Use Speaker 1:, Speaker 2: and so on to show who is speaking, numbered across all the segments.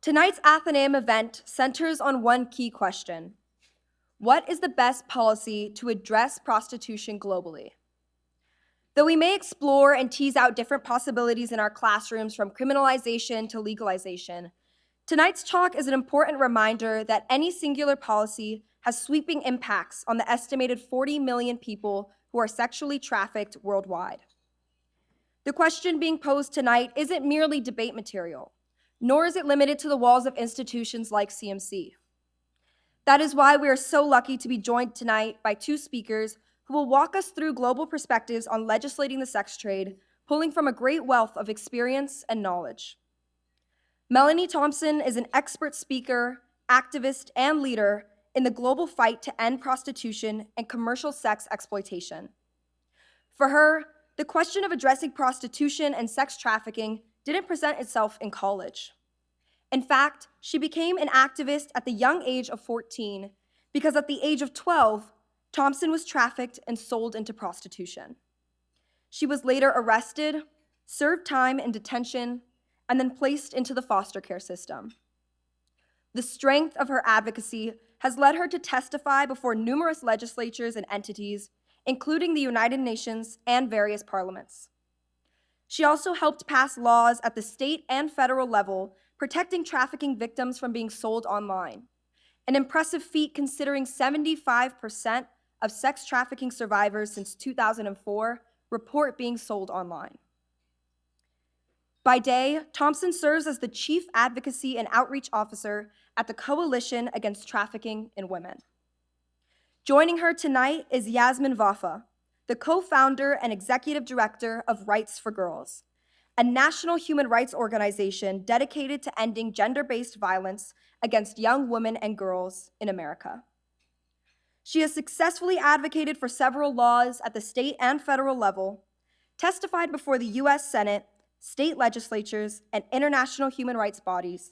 Speaker 1: Tonight's Athenaeum event centers on one key question: what is the best policy to address prostitution globally? Though we may explore and tease out different possibilities in our classrooms from criminalization to legalization, tonight's talk is an important reminder that any singular policy has sweeping impacts on the estimated 40 million people who are sexually trafficked worldwide. The question being posed tonight isn't merely debate material, nor is it limited to the walls of institutions like CMC. That is why we are so lucky to be joined tonight by two speakers who will walk us through global perspectives on legislating the sex trade, pulling from a great wealth of experience and knowledge. Melanie Thompson is an expert speaker, activist, and leader in the global fight to end prostitution and commercial sex exploitation. For her, the question of addressing prostitution and sex trafficking didn't present itself in college. In fact, she became an activist at the young age of 14 because at the age of 12, Thompson was trafficked and sold into prostitution. She was later arrested, served time in detention, and then placed into the foster care system. The strength of her advocacy has led her to testify before numerous legislatures and entities, including the United Nations and various parliaments. She also helped pass laws at the state and federal level protecting trafficking victims from being sold online, an impressive feat considering 75% of sex trafficking survivors since 2004 report being sold online. By day, Thompson serves as the Chief Advocacy and Outreach Officer at the Coalition Against Trafficking in Women. Joining her tonight is Yasmin Vafa, the co-founder and Executive Director of Rights4Girls, a national human rights organization dedicated to ending gender-based violence against young women and girls in America. She has successfully advocated for several laws at the state and federal level, testified before the US Senate, state legislatures, and international human rights bodies,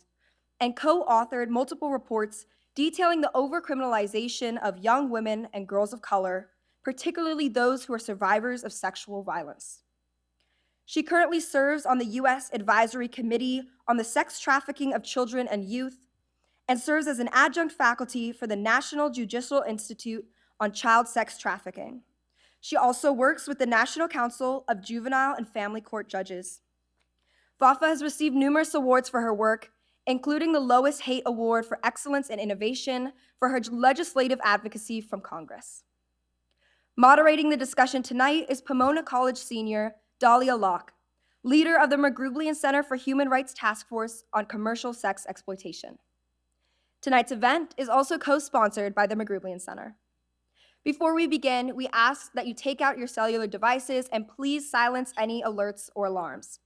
Speaker 1: and co-authored multiple reports detailing the over-criminalization of young women and girls of color, particularly those who are survivors of sexual violence. She currently serves on the US Advisory Committee on the Sex Trafficking of Children and Youth, and serves as an adjunct faculty for the National Judicial Institute on Child Sex Trafficking. She also works with the National Council of Juvenile and Family Court Judges. Vafa has received numerous awards for her work, including the Lois Haight Award for Excellence in Innovation for her legislative advocacy from Congress. Moderating the discussion tonight is Pomona College senior Dahlia Locke, leader of the Magrublian Center for Human Rights Task Force on Commercial Sex Exploitation. Tonight's event is also co-sponsored by the Magrublian Center. Before we begin, we ask that you take out your cellular devices and please silence any alerts or alarms.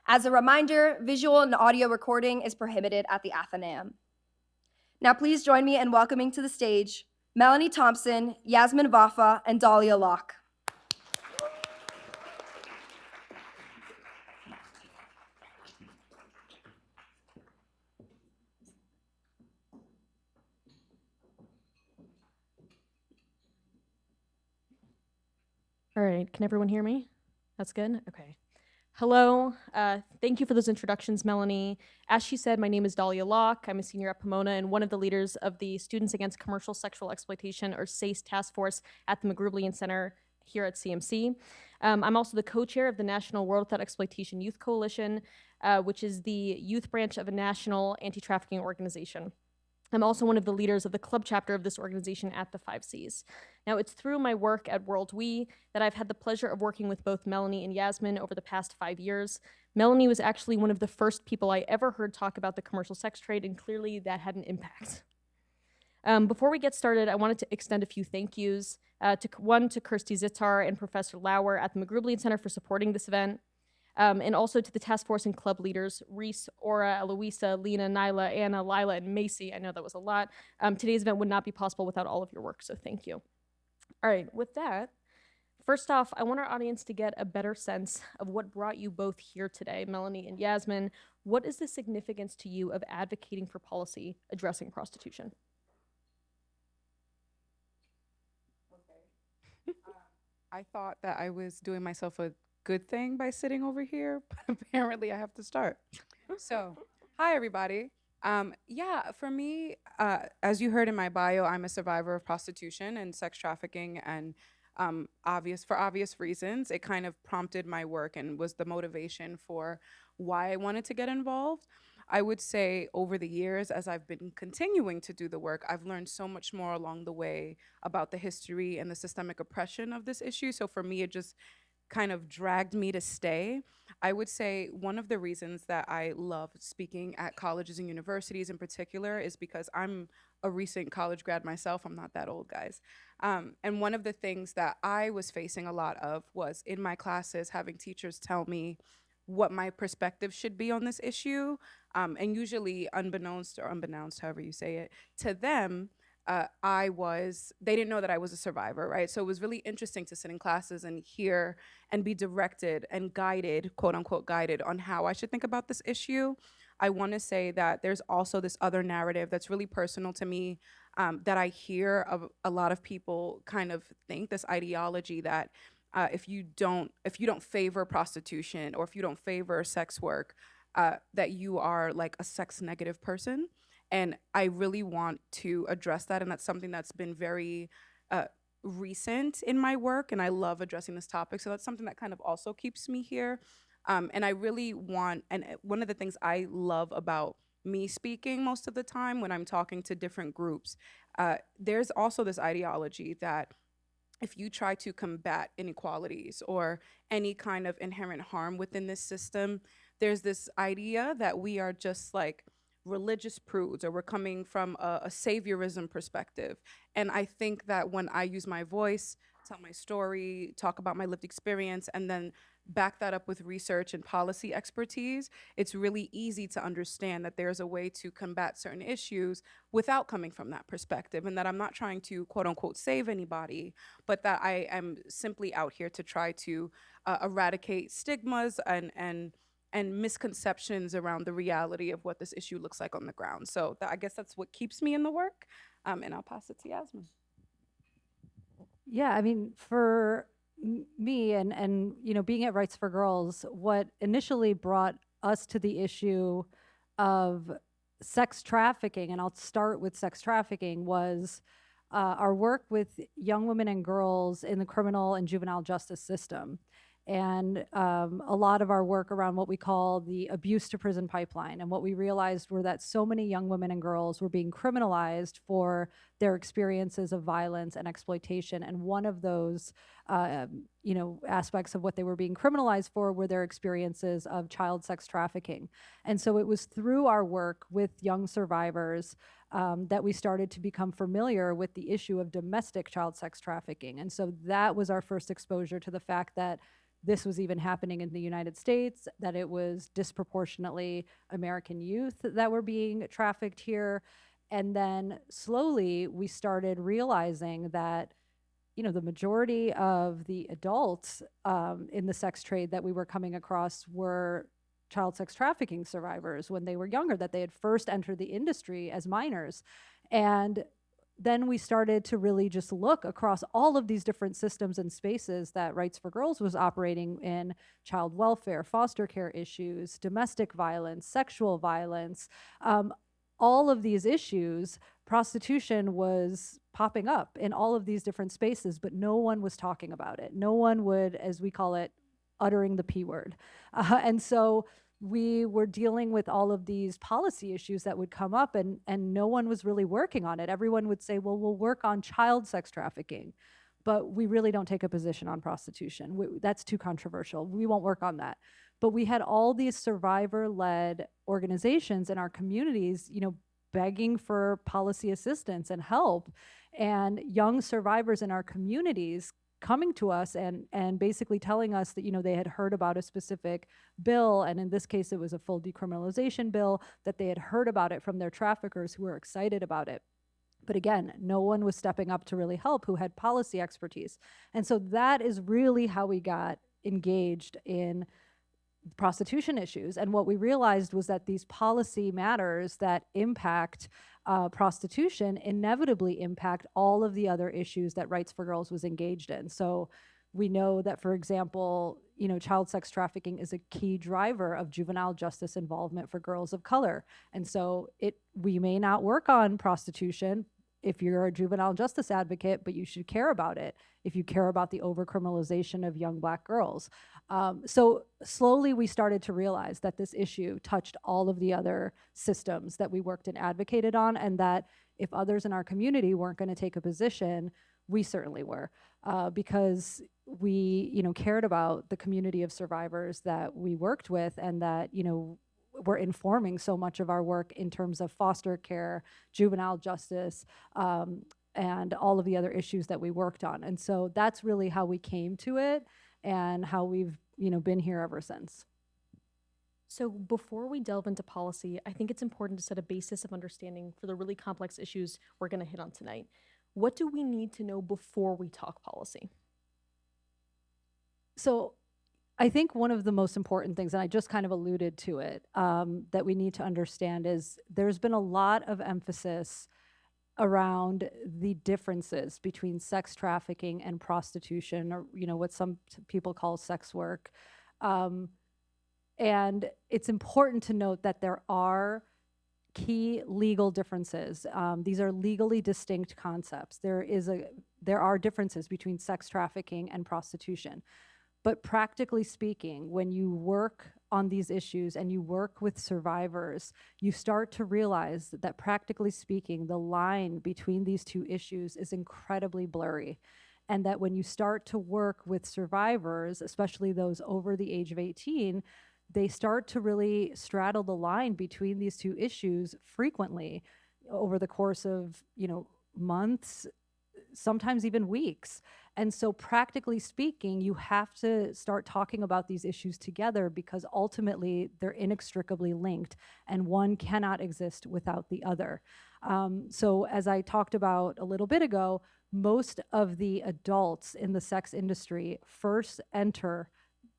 Speaker 1: As a reminder, visual and audio recording is prohibited at the Athenaeum. Now please join me in welcoming to the stage Melanie Thompson, Yasmin Vafa, and Dahlia Locke.
Speaker 2: All right, can everyone hear me? That's good? Okay. Hello, thank you for those introductions, Melanie. As she said, my name is Dahlia Locke. I'm a senior at Pomona and one of the leaders of the Students Against Commercial Sexual Exploitation, or SACE Task Force at the Magrublian Center here at CMC. I'm also the co-chair of the National World Without Exploitation Youth Coalition, which is the youth branch of a national anti-trafficking organization. I'm also one of the leaders of the club chapter of this organization at the 5Cs. Now, it's through my work at World We that I've had the pleasure of working with both Melanie and Yasmin over the past 5 years. Melanie was actually one of the first people I ever heard talk about the commercial sex trade, and clearly that had an impact. Before we get started, I wanted to extend a few thank yous. To Kirsty Zitar and Professor Lauer at the Magrublian Center for supporting this event. And also to the task force and club leaders, Reese, Aura, Eloisa, Lena, Nyla, Anna, Lila, and Macy. I know that was a lot. Today's event would not be possible without all of your work, so thank you. All right, with that, first off, I want our audience to get a better sense of what brought you both here today, Melanie and Yasmin. What is the significance to you of advocating for policy addressing prostitution?
Speaker 3: Okay. I thought that I was doing myself a good thing by sitting over here, but apparently I have to start. So, hi everybody. Yeah, for me, as you heard in my bio, I'm a survivor of prostitution and sex trafficking, and for obvious reasons, it kind of prompted my work and was the motivation for why I wanted to get involved. I would say over the years, as I've been continuing to do the work, I've learned so much more along the way about the history and the systemic oppression of this issue. So for me, it just kind of dragged me to stay. I would say one of the reasons that I love speaking at colleges and universities in particular is because I'm a recent college grad myself. I'm not that old, guys. And one of the things that I was facing a lot of was in my classes having teachers tell me what my perspective should be on this issue. And usually unbeknownst or unbeknownst, however you say it, to them, they didn't know that I was a survivor, right? So it was really interesting to sit in classes and hear and be directed and guided, quote unquote, guided on how I should think about this issue. I want to say that there's also this other narrative that's really personal to me, that I hear of a lot of people kind of think, this ideology that if you don't favor prostitution or if you don't favor sex work, that you are like a sex negative person. And I really want to address that. And that's something that's been very recent in my work. And I love addressing this topic. So that's something that kind of also keeps me here. And I really want, and one of the things I love about me speaking most of the time when I'm talking to different groups, there's also this ideology that if you try to combat inequalities or any kind of inherent harm within this system, there's this idea that we are just like religious prudes or we're coming from a saviorism perspective. And I think that when I use my voice, tell my story, talk about my lived experience, and then back that up with research and policy expertise, it's really easy to understand that there's a way to combat certain issues without coming from that perspective, and that I'm not trying to quote unquote save anybody, but that I am simply out here to try to eradicate stigmas and misconceptions around the reality of what this issue looks like on the ground. So I guess that's what keeps me in the work, and I'll pass it to Yasmin.
Speaker 4: Yeah, I mean, for me and being at Rights4Girls, what initially brought us to the issue of sex trafficking, and I'll start with sex trafficking, was our work with young women and girls in the criminal and juvenile justice system. And a lot of our work around what we call the abuse to prison pipeline. And what we realized were that so many young women and girls were being criminalized for their experiences of violence and exploitation. And one of those, aspects of what they were being criminalized for were their experiences of child sex trafficking. And so it was through our work with young survivors that we started to become familiar with the issue of domestic child sex trafficking. And so that was our first exposure to the fact that this was even happening in the United States, that it was disproportionately American youth that were being trafficked here. And then slowly we started realizing that, the majority of the adults in the sex trade that we were coming across were child sex trafficking survivors when they were younger, that they had first entered the industry as minors. And then we started to really just look across all of these different systems and spaces that Rights4Girls was operating in: child welfare, foster care issues, domestic violence, sexual violence, all of these issues. Prostitution was popping up in all of these different spaces, but no one was talking about it. No one would, as we call it, uttering the P word. And so we were dealing with all of these policy issues that would come up, and no one was really working on it. Everyone would say, well, we'll work on child sex trafficking, but we really don't take a position on prostitution. That's too controversial. We won't work on that. But we had all these survivor-led organizations in our communities, begging for policy assistance and help, and young survivors in our communities coming to us and basically telling us that, they had heard about a specific bill, and in this case, it was a full decriminalization bill, that they had heard about it from their traffickers who were excited about it. But again, no one was stepping up to really help who had policy expertise. And so that is really how we got engaged in prostitution issues. And what we realized was that these policy matters that impact prostitution inevitably impact all of the other issues that Rights4Girls was engaged in. So We know that, for example, child sex trafficking is a key driver of juvenile justice involvement for girls of color. And so we may not work on prostitution if you're a juvenile justice advocate, but you should care about it if you care about the over-criminalization of young Black girls. So slowly we started to realize that this issue touched all of the other systems that we worked and advocated on, and that if others in our community weren't going to take a position, we certainly were, because we, cared about the community of survivors that we worked with, and that, we're informing so much of our work in terms of foster care, juvenile justice, and all of the other issues that we worked on. And so that's really how we came to it, and how we've, been here ever since.
Speaker 2: So before we delve into policy, I think it's important to set a basis of understanding for the really complex issues we're going to hit on tonight. What do we need to know before we talk policy?
Speaker 4: So I think one of the most important things, and I just kind of alluded to it, that we need to understand is there's been a lot of emphasis around the differences between sex trafficking and prostitution, or what some people call sex work. And it's important to note that there are key legal differences. These are legally distinct concepts. There are differences between sex trafficking and prostitution. But practically speaking, when you work on these issues and you work with survivors, you start to realize that practically speaking, the line between these two issues is incredibly blurry. And that when you start to work with survivors, especially those over the age of 18, they start to really straddle the line between these two issues frequently over the course of, months, sometimes even weeks. And so practically speaking, you have to start talking about these issues together, because ultimately they're inextricably linked and one cannot exist without the other. So as I talked about a little bit ago, most of the adults in the sex industry first enter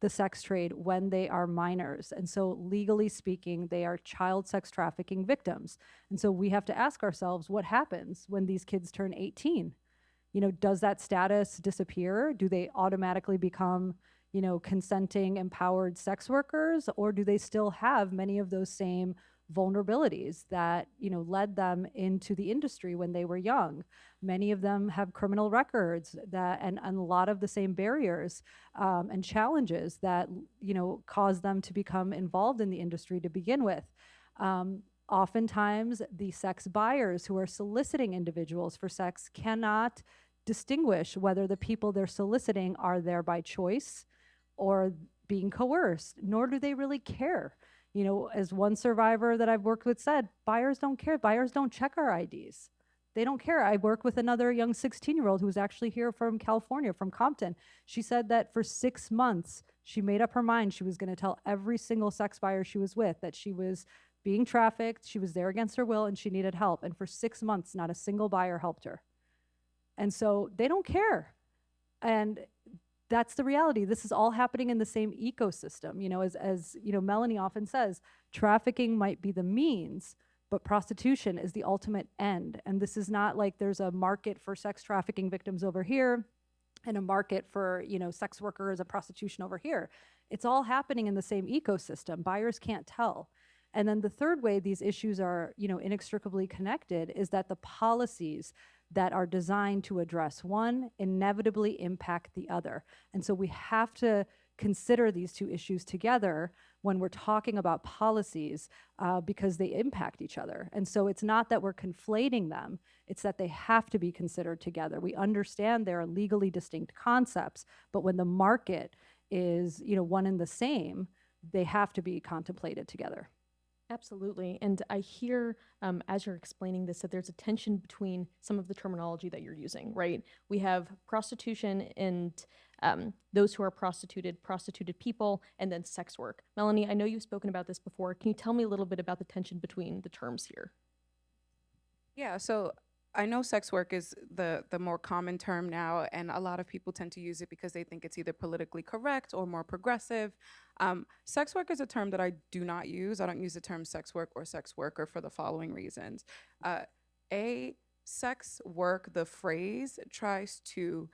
Speaker 4: the sex trade when they are minors. And so legally speaking, they are child sex trafficking victims. And so we have to ask ourselves, what happens when these kids turn 18? Does that status disappear? Do they automatically become, consenting, empowered sex workers? Or do they still have many of those same vulnerabilities that, led them into the industry when they were young? Many of them have criminal records and a lot of the same barriers and challenges that, cause them to become involved in the industry to begin with. Oftentimes, the sex buyers who are soliciting individuals for sex cannot distinguish whether the people they're soliciting are there by choice or being coerced, nor do they really care. As one survivor that I've worked with said, buyers don't care. Buyers don't check our IDs. They don't care. I work with another young 16-year-old who's actually here from California, from Compton. She said that for 6 months, she made up her mind she was going to tell every single sex buyer she was with that she was being trafficked, she was there against her will, and she needed help. And for 6 months, not a single buyer helped her. And so they don't care. And that's the reality. This is all happening in the same ecosystem. As Melanie often says, trafficking might be the means, but prostitution is the ultimate end. And this is not like there's a market for sex trafficking victims over here and a market for, sex workers and prostitution over here. It's all happening in the same ecosystem. Buyers can't tell. And then the third way these issues are, inextricably connected is that the policies that are designed to address one inevitably impact the other. And so we have to consider these two issues together when we're talking about policies, because they impact each other. And so it's not that we're conflating them, it's that they have to be considered together. We understand there are legally distinct concepts, but when the market is, one and the same, they have to be contemplated together.
Speaker 2: Absolutely. And I hear, as you're explaining this, that there's a tension between some of the terminology that you're using, right? We have prostitution and those who are prostituted people, and then sex work. Melanie, I know you've spoken about this before. Can you tell me a little bit about the tension between the terms here?
Speaker 3: Yeah, so I know sex work is the more common term now, and a lot of people tend to use it because they think it's either politically correct or more progressive. Sex work is a term that I do not use. I don't use the term sex work or sex worker for the following reasons. Sex work, the phrase, tries to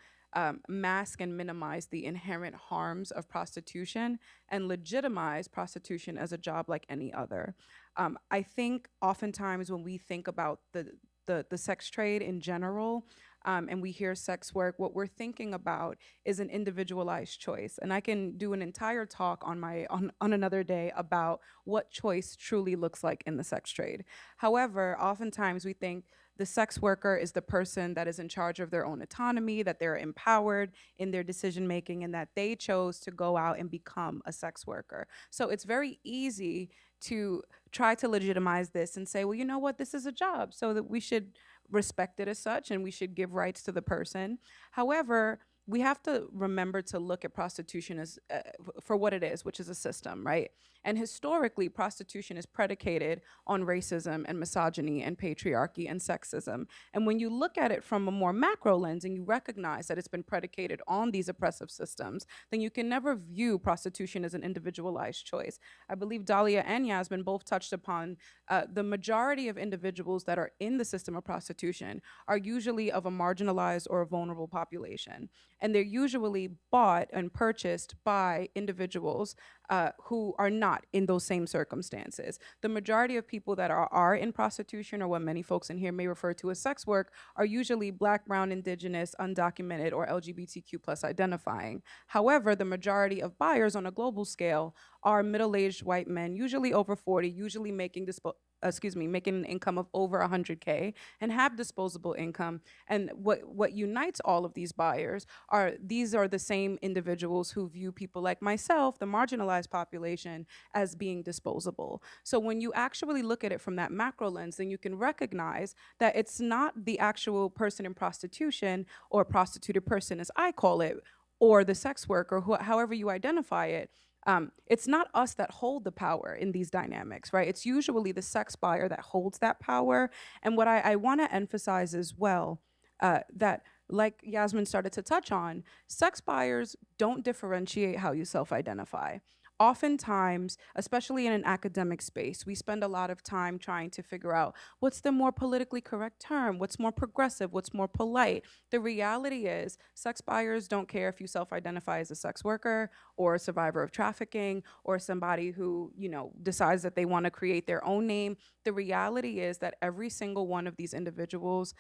Speaker 3: mask and minimize the inherent harms of prostitution and legitimize prostitution as a job like any other. I think oftentimes when we think about the sex trade in general, and we hear sex work, what we're thinking about is an individualized choice. And I can do an entire talk on another day about what choice truly looks like in the sex trade. However, oftentimes we think the sex worker is the person that is in charge of their own autonomy, that they're empowered in their decision making, and that they chose to go out and become a sex worker. So it's very easy to try to legitimize this and say, well, you know what, this is a job, so that we should respect it as such and we should give rights to the person. However, we have to remember to look at prostitution as for what it is, which is a system, right? And historically, prostitution is predicated on racism and misogyny and patriarchy and sexism. And when you look at it from a more macro lens and you recognize that it's been predicated on these oppressive systems, then you can never view prostitution as an individualized choice. I believe Dahlia and Yasmin both touched upon the majority of individuals that are in the system of prostitution are usually of a marginalized or a vulnerable population. And they're usually bought and purchased by individuals who are not in those same circumstances. The majority of people that are in prostitution, or what many folks in here may refer to as sex work, are usually Black, Brown, Indigenous, undocumented, or LGBTQ plus identifying. However, the majority of buyers on a global scale are middle-aged white men, usually over 40, usually making an income of over 100K and have disposable income. And what unites all of these buyers are the same individuals who view people like myself, the marginalized population, as being disposable. So when you actually look at it from that macro lens, then you can recognize that it's not the actual person in prostitution, or prostituted person as I call it, or the sex worker, however you identify it. It's not us that hold the power in these dynamics, right? It's usually the sex buyer that holds that power. And what I want to emphasize as well, that like Yasmin started to touch on, sex buyers don't differentiate how you self-identify. Oftentimes, especially in an academic space, we spend a lot of time trying to figure out what's the more politically correct term, what's more progressive, what's more polite. The reality is, sex buyers don't care if you self-identify as a sex worker or a survivor of trafficking or somebody who, decides that they want to create their own name. The reality is that every single one of these individuals,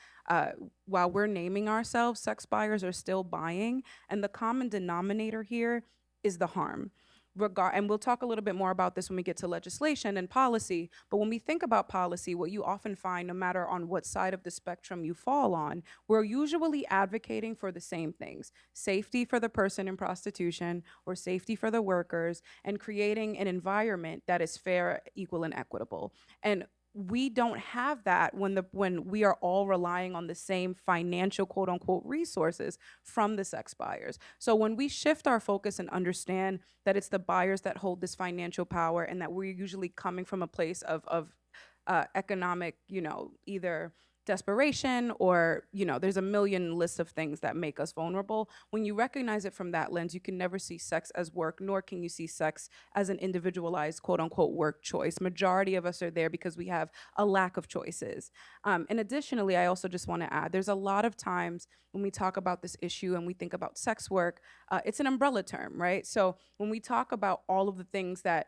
Speaker 3: while we're naming ourselves, sex buyers are still buying, and the common denominator here is the harm. And we'll talk a little bit more about this when we get to legislation and policy, but when we think about policy, what you often find, no matter on what side of the spectrum you fall on, we're usually advocating for the same things: safety for the person in prostitution, or safety for the workers, and creating an environment that is fair, equal, and equitable. And we don't have that when we are all relying on the same financial, quote unquote, resources from the sex buyers. So when we shift our focus and understand that it's the buyers that hold this financial power, and that we're usually coming from a place of economic, either desperation or, there's a million lists of things that make us vulnerable. When you recognize it from that lens, you can never see sex as work, nor can you see sex as an individualized, quote unquote, work choice. Majority of us are there because we have a lack of choices. And additionally, I also just want to add, there's a lot of times when we talk about this issue and we think about sex work, it's an umbrella term, right? So when we talk about all of the things that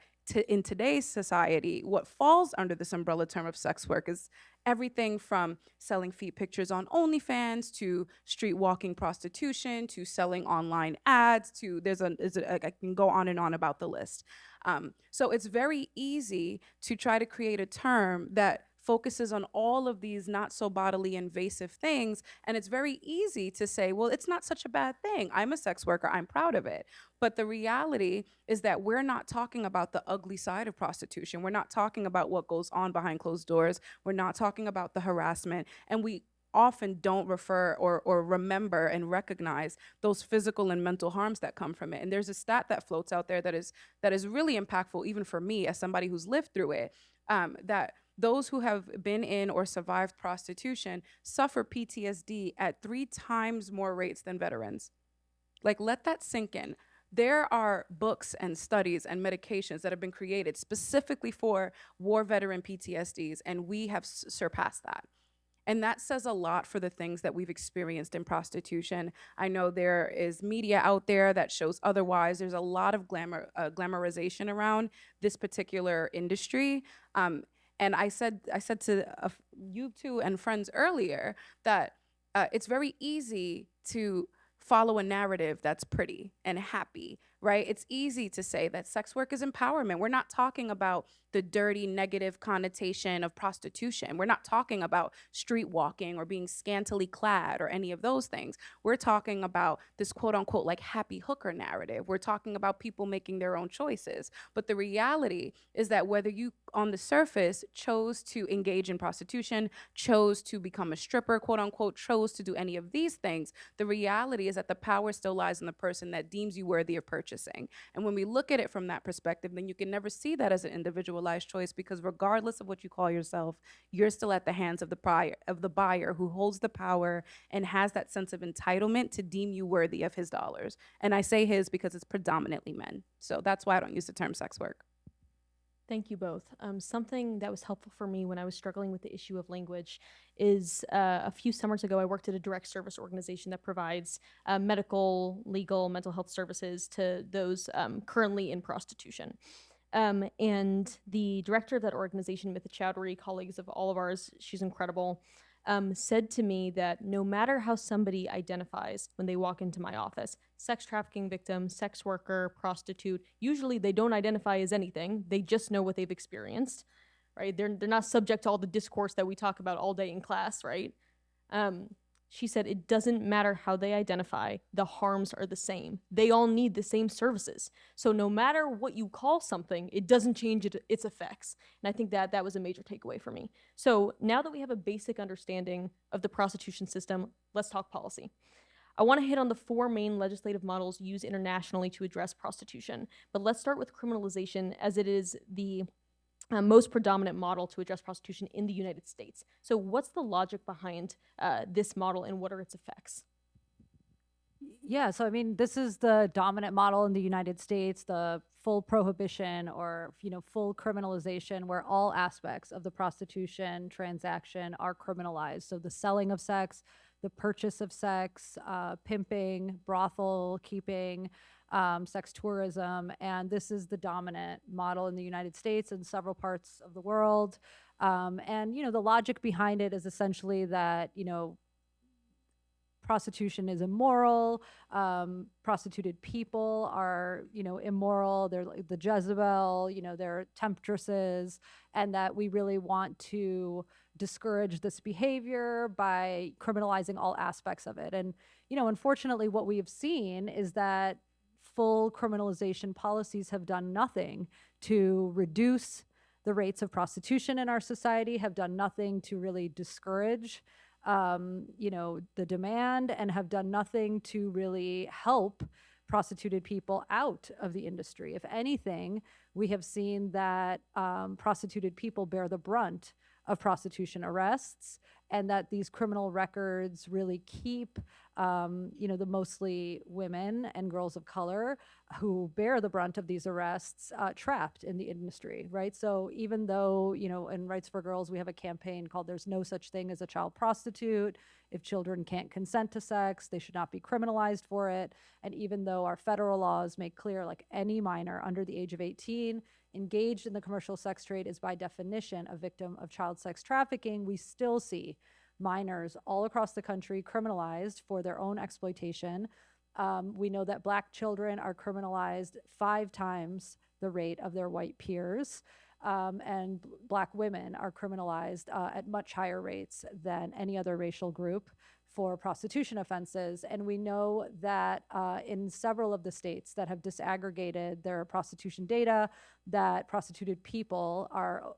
Speaker 3: in today's society, what falls under this umbrella term of sex work is everything from selling feet pictures on OnlyFans, to street walking prostitution, to selling online ads, to I can go on and on about the list. So it's very easy to try to create a term that focuses on all of these not so bodily invasive things, and it's very easy to say, well, it's not such a bad thing. I'm a sex worker, I'm proud of it. But the reality is that we're not talking about the ugly side of prostitution. We're not talking about what goes on behind closed doors. We're not talking about the harassment, and we often don't refer or remember and recognize those physical and mental harms that come from it. And there's a stat that floats out there that is really impactful, even for me as somebody who's lived through it, that those who have been in or survived prostitution suffer PTSD at 3 times more rates than veterans. Like, let that sink in. There are books and studies and medications that have been created specifically for war veteran PTSDs, and we have surpassed that. And that says a lot for the things that we've experienced in prostitution. I know there is media out there that shows otherwise. There's a lot of glamorization around this particular industry. And I said to you two and friends earlier that it's very easy to follow a narrative that's pretty and happy, right? It's easy to say that sex work is empowerment. We're not talking about the dirty, negative connotation of prostitution. We're not talking about street walking or being scantily clad or any of those things. We're talking about this quote unquote like happy hooker narrative. We're talking about people making their own choices. But the reality is that whether you on the surface chose to engage in prostitution, chose to become a stripper, quote unquote, chose to do any of these things, the reality is that the power still lies in the person that deems you worthy of purchasing. And when we look at it from that perspective, then you can never see that as an individualized choice, because regardless of what you call yourself, you're still at the hands of the buyer who holds the power and has that sense of entitlement to deem you worthy of his dollars. And I say his because it's predominantly men. So that's why I don't use the term sex work.
Speaker 2: Thank you both. Something that was helpful for me when I was struggling with the issue of language is a few summers ago, I worked at a direct service organization that provides medical, legal, mental health services to those currently in prostitution. And the director of that organization, Mitha Chowdhury, colleagues of all of ours, she's incredible, said to me that no matter how somebody identifies when they walk into my office, sex trafficking victim, sex worker, prostitute, usually they don't identify as anything. They just know what they've experienced, right? They're not subject to all the discourse that we talk about all day in class, right? She said it doesn't matter how they identify, the harms are the same. They all need the same services. So no matter what you call something, it doesn't change its effects. And I think that was a major takeaway for me. So now that we have a basic understanding of the prostitution system, let's talk policy. I want to hit on the 4 main legislative models used internationally to address prostitution. But let's start with criminalization, as it is the most predominant model to address prostitution in the United States. So what's the logic behind this model, and what are its effects?
Speaker 4: Yeah, so I mean, this is the dominant model in the United States, the full prohibition or, full criminalization, where all aspects of the prostitution transaction are criminalized. So the selling of sex, the purchase of sex, pimping, brothel keeping, sex tourism, and this is the dominant model in the United States and several parts of the world. And the logic behind it is essentially that prostitution is immoral. Prostituted people are, immoral. They're like the Jezebel, they're temptresses, and that we really want to discourage this behavior by criminalizing all aspects of it. And, unfortunately, what we have seen is that full criminalization policies have done nothing to reduce the rates of prostitution in our society, have done nothing to really discourage the demand, and have done nothing to really help prostituted people out of the industry. If anything, we have seen that prostituted people bear the brunt of prostitution arrests, and that these criminal records really keep, the mostly women and girls of color who bear the brunt of these arrests trapped in the industry, right? So even though, in Rights4Girls, we have a campaign called There's No Such Thing as a Child Prostitute. If children can't consent to sex, they should not be criminalized for it. And even though our federal laws make clear, like, any minor under the age of 18 engaged in the commercial sex trade is by definition a victim of child sex trafficking, we still see minors all across the country criminalized for their own exploitation. We know that Black children are criminalized 5 times the rate of their white peers, and Black women are criminalized at much higher rates than any other racial group for prostitution offenses. And we know that in several of the states that have disaggregated their prostitution data, that prostituted people are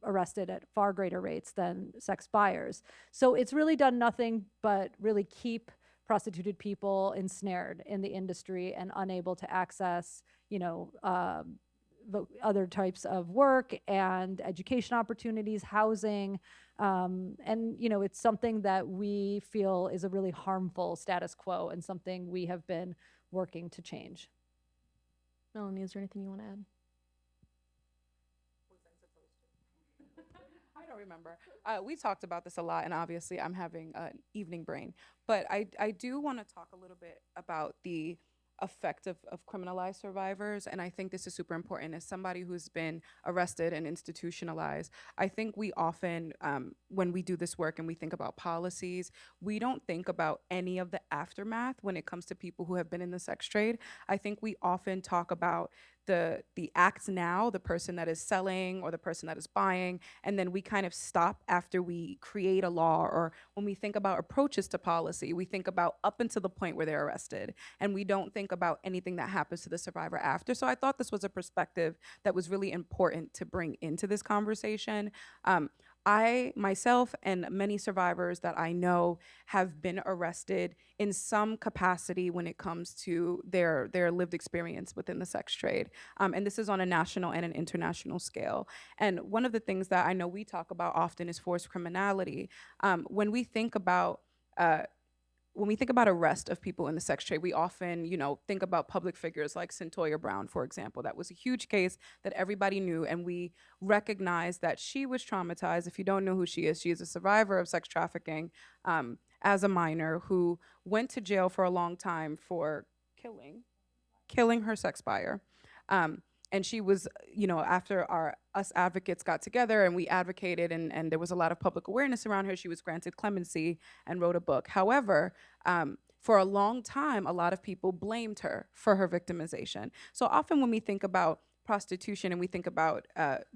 Speaker 4: arrested at far greater rates than sex buyers. So it's really done nothing but really keep prostituted people ensnared in the industry and unable to access the other types of work and education opportunities, housing, and it's something that we feel is a really harmful status quo and something we have been working to change.
Speaker 2: Melanie, is there anything you want to add?
Speaker 3: I don't remember. We talked about this a lot, and obviously I'm having an evening brain. But I do want to talk a little bit about the effect of criminalized survivors, and I think this is super important. As somebody who's been arrested and institutionalized, I think we often, when we do this work and we think about policies, we don't think about any of the aftermath when it comes to people who have been in the sex trade. I think we often talk about the act now, the person that is selling or the person that is buying, and then we kind of stop after we create a law, or when we think about approaches to policy, we think about up until the point where they're arrested, and we don't think about anything that happens to the survivor after. So I thought this was a perspective that was really important to bring into this conversation. I myself and many survivors that I know have been arrested in some capacity when it comes to their lived experience within the sex trade. And this is on a national and an international scale. And one of the things that I know we talk about often is forced criminality. When we think about arrest of people in the sex trade, we often, think about public figures like Cyntoia Brown, for example. That was a huge case that everybody knew, and we recognize that she was traumatized. If you don't know who she is a survivor of sex trafficking as a minor who went to jail for a long time for killing her sex buyer. And she was, after us advocates got together and we advocated, and there was a lot of public awareness around her, she was granted clemency and wrote a book. However, for a long time, a lot of people blamed her for her victimization. So often when we think about prostitution and we think about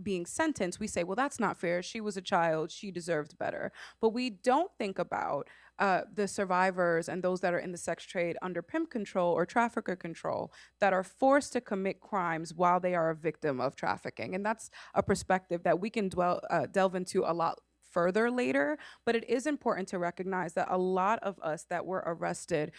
Speaker 3: being sentenced, we say, well, that's not fair. She was a child. She deserved better. But we don't think about the survivors and those that are in the sex trade under pimp control or trafficker control that are forced to commit crimes while they are a victim of trafficking. And that's a perspective that we can delve into a lot further later, but it is important to recognize that a lot of us that were arrested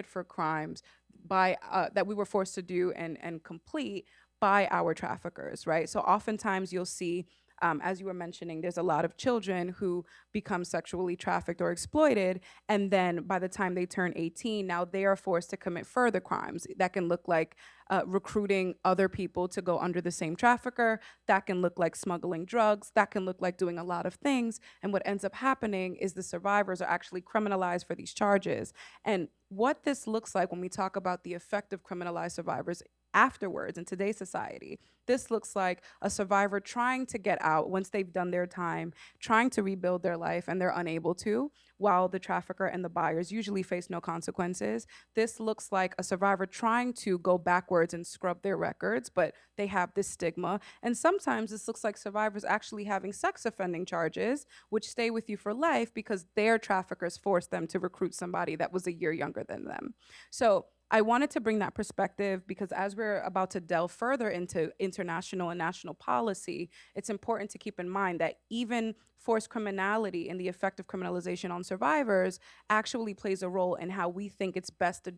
Speaker 3: for crimes that we were forced to do and complete by our traffickers, right? So oftentimes you'll see, as you were mentioning, there's a lot of children who become sexually trafficked or exploited, and then by the time they turn 18, now they are forced to commit further crimes. That can look like recruiting other people to go under the same trafficker. That can look like smuggling drugs. That can look like doing a lot of things. And what ends up happening is the survivors are actually criminalized for these charges. And what this looks like when we talk about the effect of criminalized survivors afterwards in today's society, this looks like a survivor trying to get out once they've done their time, trying to rebuild their life, and they're unable to, while the trafficker and the buyers usually face no consequences. This looks like a survivor trying to go backwards and scrub their records, but they have this stigma. And sometimes this looks like survivors actually having sex offending charges, which stay with you for life because their traffickers forced them to recruit somebody that was a year younger than them. So I wanted to bring that perspective because as we're about to delve further into international and national policy, it's important to keep in mind that even forced criminality and the effect of criminalization on survivors actually plays a role in how we think it's best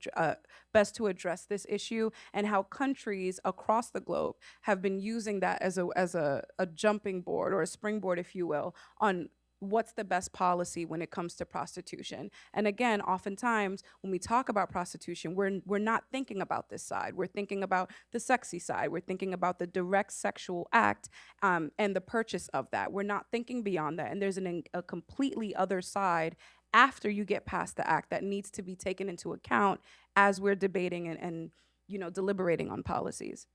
Speaker 3: to address this issue, and how countries across the globe have been using that as a jumping board or a springboard, if you will, on what's the best policy when it comes to prostitution. And again, oftentimes when we talk about prostitution, we're not thinking about this side. We're thinking about the sexy side. We're thinking about the direct sexual act and the purchase of that. We're not thinking beyond that. And there's a completely other side after you get past the act that needs to be taken into account as we're debating and deliberating on policies.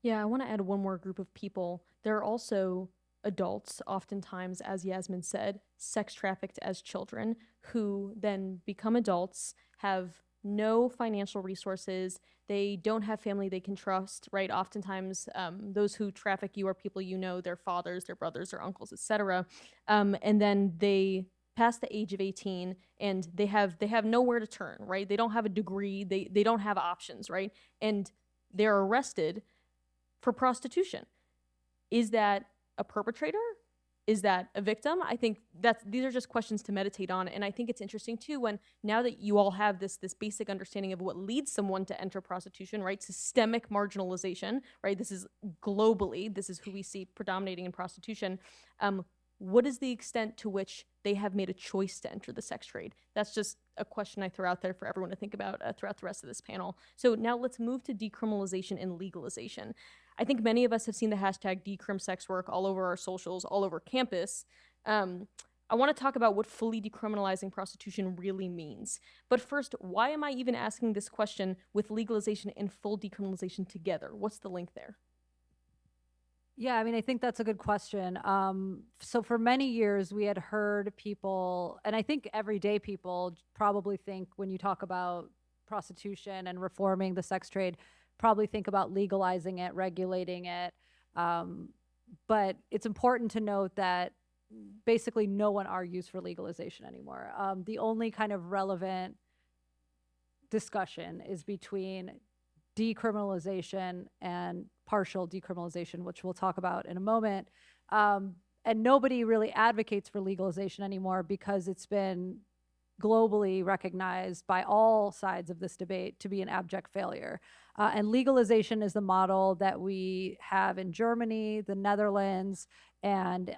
Speaker 2: Yeah, I want to add one more group of people. There are also adults, oftentimes, as Yasmin said, sex trafficked as children, who then become adults, have no financial resources, they don't have family they can trust, right? Oftentimes, those who traffic you are people you know, their fathers, their brothers, their uncles, etc. And then they pass the age of 18 and they have nowhere to turn, right? They don't have a degree, they don't have options, right? And they're arrested for prostitution. Is that a perpetrator? Is that a victim? I think these are just questions to meditate on. And I think it's interesting too, when now that you all have this basic understanding of what leads someone to enter prostitution, right? Systemic marginalization, right? This is globally, this is who we see predominating in prostitution. What is the extent to which they have made a choice to enter the sex trade? That's just a question I throw out there for everyone to think about throughout the rest of this panel. So now let's move to decriminalization and legalization. I think many of us have seen the hashtag decrim sex work all over our socials, all over campus. I want to talk about what fully decriminalizing prostitution really means. But first, why am I even asking this question with legalization and full decriminalization together? What's the link there?
Speaker 4: Yeah, I mean, I think that's a good question. So for many years, we had heard people, and I think everyday people probably think when you talk about prostitution and reforming the sex trade, probably think about legalizing it, regulating it. But it's important to note that basically no one argues for legalization anymore. The only kind of relevant discussion is between decriminalization and partial decriminalization, which we'll talk about in a moment. And nobody really advocates for legalization anymore because it's been globally recognized by all sides of this debate to be an abject failure. And legalization is the model that we have in Germany, the Netherlands, and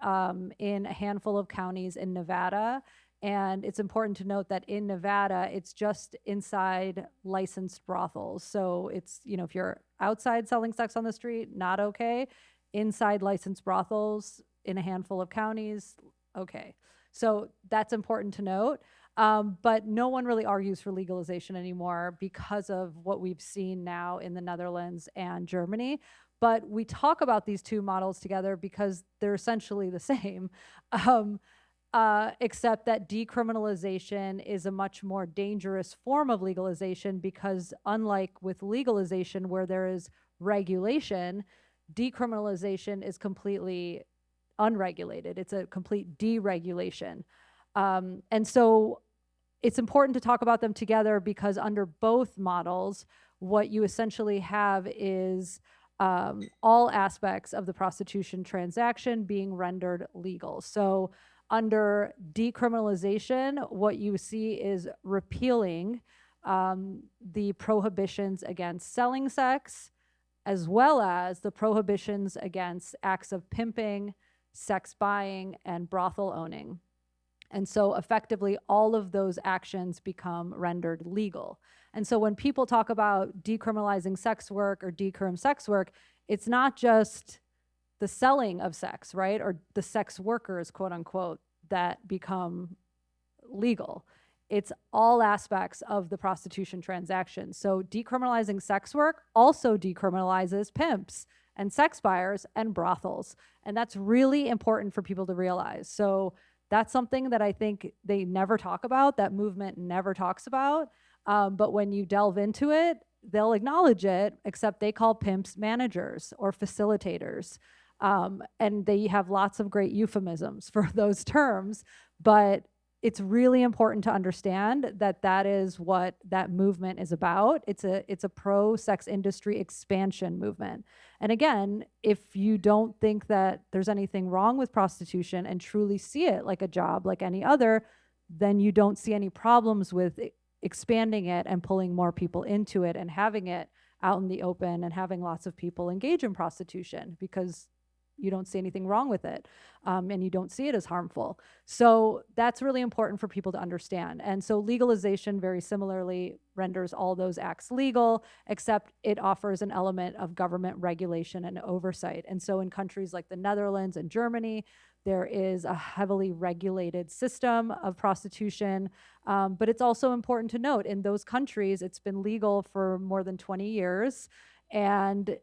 Speaker 4: in a handful of counties in Nevada. And it's important to note that in Nevada, it's just inside licensed brothels. So it's, you know, if you're outside selling sex on the street, not okay. Inside licensed brothels in a handful of counties, okay. So that's important to note. But no one really argues for legalization anymore because of what we've seen now in the Netherlands and Germany. But we talk about these two models together because they're essentially the same, except that decriminalization is a much more dangerous form of legalization because unlike with legalization where there is regulation, decriminalization is completely unregulated. It's a complete deregulation. And so it's important to talk about them together because under both models, what you essentially have is all aspects of the prostitution transaction being rendered legal. So under decriminalization, what you see is repealing the prohibitions against selling sex, as well as the prohibitions against acts of pimping, sex buying, and brothel owning. And so effectively, all of those actions become rendered legal. And so when people talk about decriminalizing sex work or decrim sex work, it's not just the selling of sex, right? Or the sex workers, quote unquote, that become legal. It's all aspects of the prostitution transaction. So decriminalizing sex work also decriminalizes pimps and sex buyers and brothels. And that's really important for people to realize. So that's something that I think they never talk about, that movement never talks about. But when you delve into it, they'll acknowledge it, except they call pimps managers or facilitators. And they have lots of great euphemisms for those terms, but it's really important to understand that that is what that movement is about. It's a pro-sex industry expansion movement. And again, if you don't think that there's anything wrong with prostitution and truly see it like a job like any other, then you don't see any problems with expanding it and pulling more people into it and having it out in the open and having lots of people engage in prostitution because you don't see anything wrong with it, and you don't see it as harmful. So that's really important for people to understand. And so legalization very similarly renders all those acts legal, except it offers an element of government regulation and oversight. And so in countries like the Netherlands and Germany, there is a heavily regulated system of prostitution. But it's also important to note in those countries, it's been legal for more than 20 years. And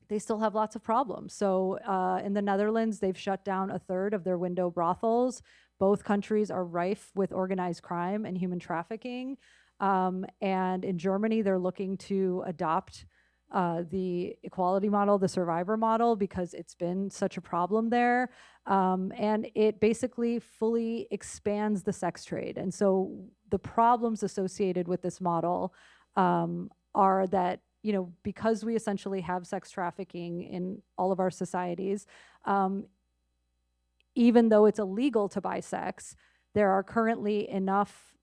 Speaker 4: they still have lots of problems. So in the Netherlands, they've shut down a third of their window brothels. Both countries are rife with organized crime and human trafficking. And in Germany, they're looking to adopt the equality model, the survivor model, because it's been such a problem there. And it basically fully expands the sex trade. And so the problems associated with this model are that, you know, because we essentially have sex trafficking in all of our societies, even though it's illegal to buy sex, there are currently enough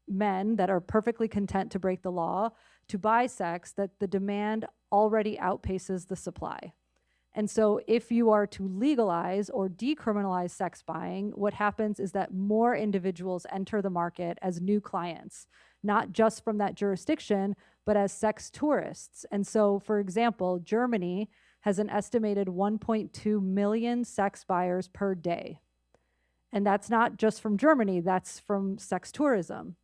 Speaker 4: men that are perfectly content to break the law to buy sex that the demand already outpaces the supply. And so if you are to legalize or decriminalize sex buying, what happens is that more individuals enter the market as new clients. not just from that jurisdiction, but as sex tourists. And so, for example, Germany has an estimated 1.2 million sex buyers per day. And that's not just from Germany, that's from sex tourism.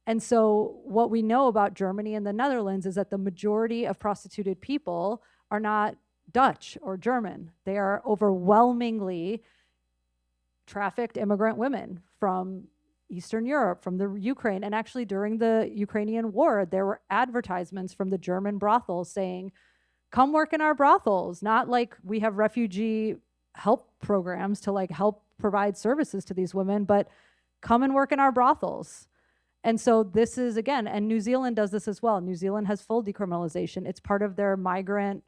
Speaker 4: And so what we know about Germany and the Netherlands is that the majority of prostituted people are not Dutch or German. They are overwhelmingly trafficked immigrant women from Eastern Europe, from the Ukraine. And actually during the Ukrainian war, there were advertisements from the German brothels saying, come work in our brothels, not like we have refugee help programs to like help provide services to these women, but come and work in our brothels. And so this is, again, and New Zealand does this as well. New Zealand has full decriminalization. It's part of their migrant,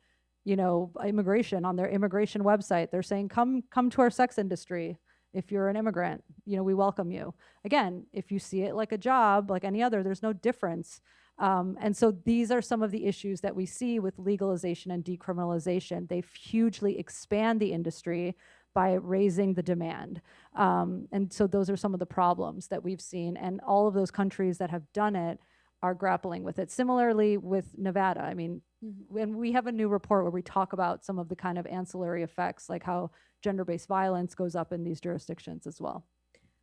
Speaker 4: immigration on their immigration website. They're saying, come to our sex industry. If you're an immigrant, we welcome you. Again, if you see it like a job, like any other, there's no difference. And so these are some of the issues that we see with legalization and decriminalization. They hugely expand the industry by raising the demand. And so those are some of the problems that we've seen. And all of those countries that have done it are grappling with it. Similarly with Nevada, I mean, when we have a new report where we talk about some of the kind of ancillary effects, like how gender-based violence goes up in these jurisdictions as well.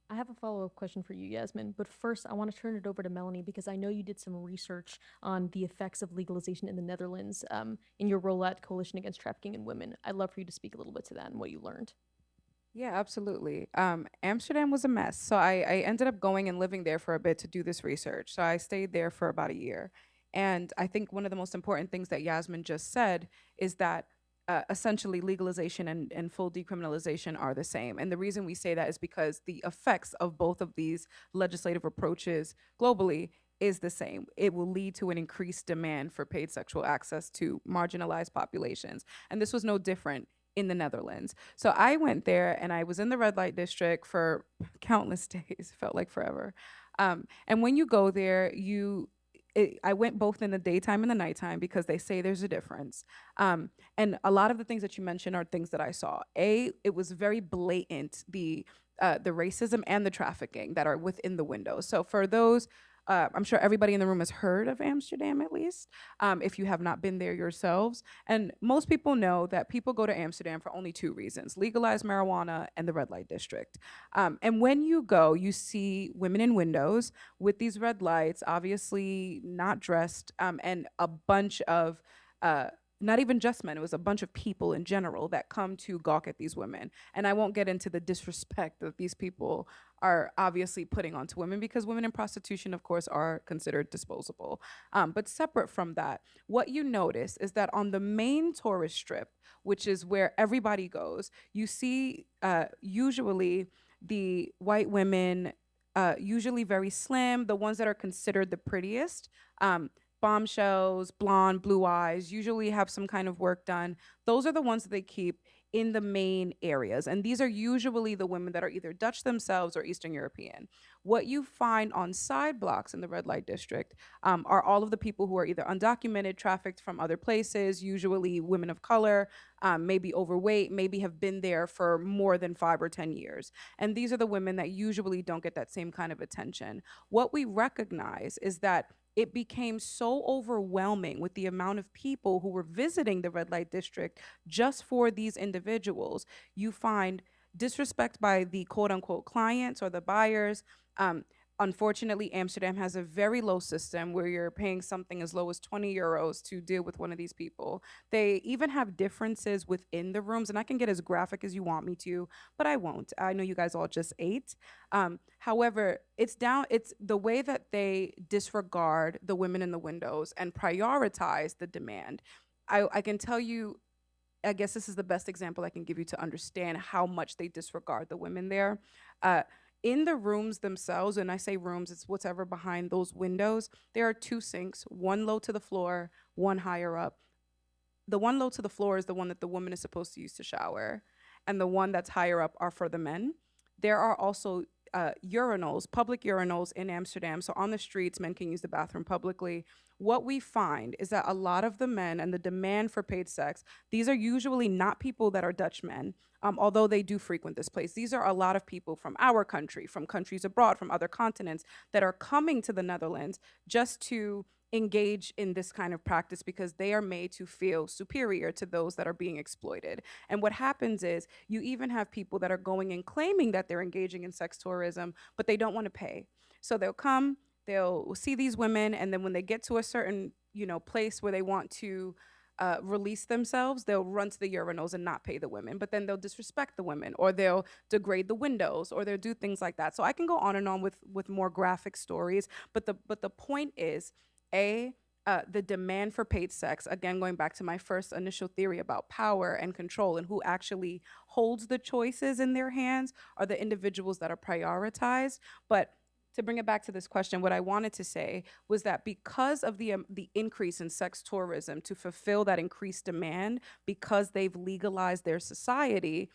Speaker 2: I have a follow-up question for you, Yasmin, but first I want to turn it over to Melanie because I know you did some research on the effects of legalization in the Netherlands in your role at Coalition Against Trafficking in Women. I'd love for you to speak a little bit to that and what you learned.
Speaker 3: Yeah, absolutely. Amsterdam was a mess. So I ended up going and living there for a bit to do this research. So I stayed there for about a year. And I think one of the most important things that Yasmin just said is that essentially legalization and full decriminalization are the same. And the reason we say that is because the effects of both of these legislative approaches globally is the same. It will lead to an increased demand for paid sexual access to marginalized populations. And this was no different in the Netherlands. So I went there and I was in the red light district for countless days, felt like forever. And when you go there, I went both in the daytime and the nighttime because they say there's a difference. And a lot of the things that you mentioned are things that I saw. It was very blatant, the racism and the trafficking that are within the windows. So for those, I'm sure everybody in the room has heard of Amsterdam at least, if you have not been there yourselves. And most people know that people go to Amsterdam for only two reasons: legalized marijuana and the red light district. And when you go, you see women in windows with these red lights, obviously not dressed, and a bunch of, not even just men, it was a bunch of people in general that come to gawk at these women. And I won't get into the disrespect that these people are obviously putting onto women, because women in prostitution, of course, are considered disposable. But separate from that, what you notice is that on the main tourist strip, which is where everybody goes, you see usually the white women, usually very slim, the ones that are considered the prettiest, bombshells, blonde, blue eyes, usually have some kind of work done. Those are the ones that they keep in the main areas. And these are usually the women that are either Dutch themselves or Eastern European. What you find on side blocks in the red light district are all of the people who are either undocumented, trafficked from other places, usually women of color, maybe overweight, maybe have been there for more than 5 or 10 years. And these are the women that usually don't get that same kind of attention. What we recognize is that it became so overwhelming with the amount of people who were visiting the red light district just for these individuals. You find disrespect by the quote unquote clients or the buyers. Unfortunately, Amsterdam has a very low system where you're paying something as low as 20 euros to deal with one of these people. They even have differences within the rooms, and I can get as graphic as you want me to, but I won't. I know you guys all just ate. However, it's the way that they disregard the women in the windows and prioritize the demand. I can tell you, I guess this is the best example I can give you to understand how much they disregard the women there. In the rooms themselves, and I say rooms, it's whatever behind those windows, there are 2 sinks, one low to the floor, one higher up. The one low to the floor is the one that the woman is supposed to use to shower, and the one that's higher up are for the men. There are also urinals, public urinals in Amsterdam. So on the streets, men can use the bathroom publicly. What we find is that a lot of the men and the demand for paid sex, these are usually not people that are Dutch men, although they do frequent this place. These are a lot of people from our country, from countries abroad, from other continents that are coming to the Netherlands just to engage in this kind of practice because they are made to feel superior to those that are being exploited. And what happens is you even have people that are going and claiming that they're engaging in sex tourism, but they don't want to pay. So they'll come, they'll see these women, and then when they get to a certain, place where they want to release themselves, they'll run to the urinals and not pay the women, but then they'll disrespect the women, or they'll degrade the windows, or they'll do things like that. So I can go on and on with more graphic stories, but the point is, the demand for paid sex, again, going back to my first initial theory about power and control and who actually holds the choices in their hands are the individuals that are prioritized. But to bring it back to this question, what I wanted to say was that because of the increase in sex tourism to fulfill that increased demand, because they've legalized their society,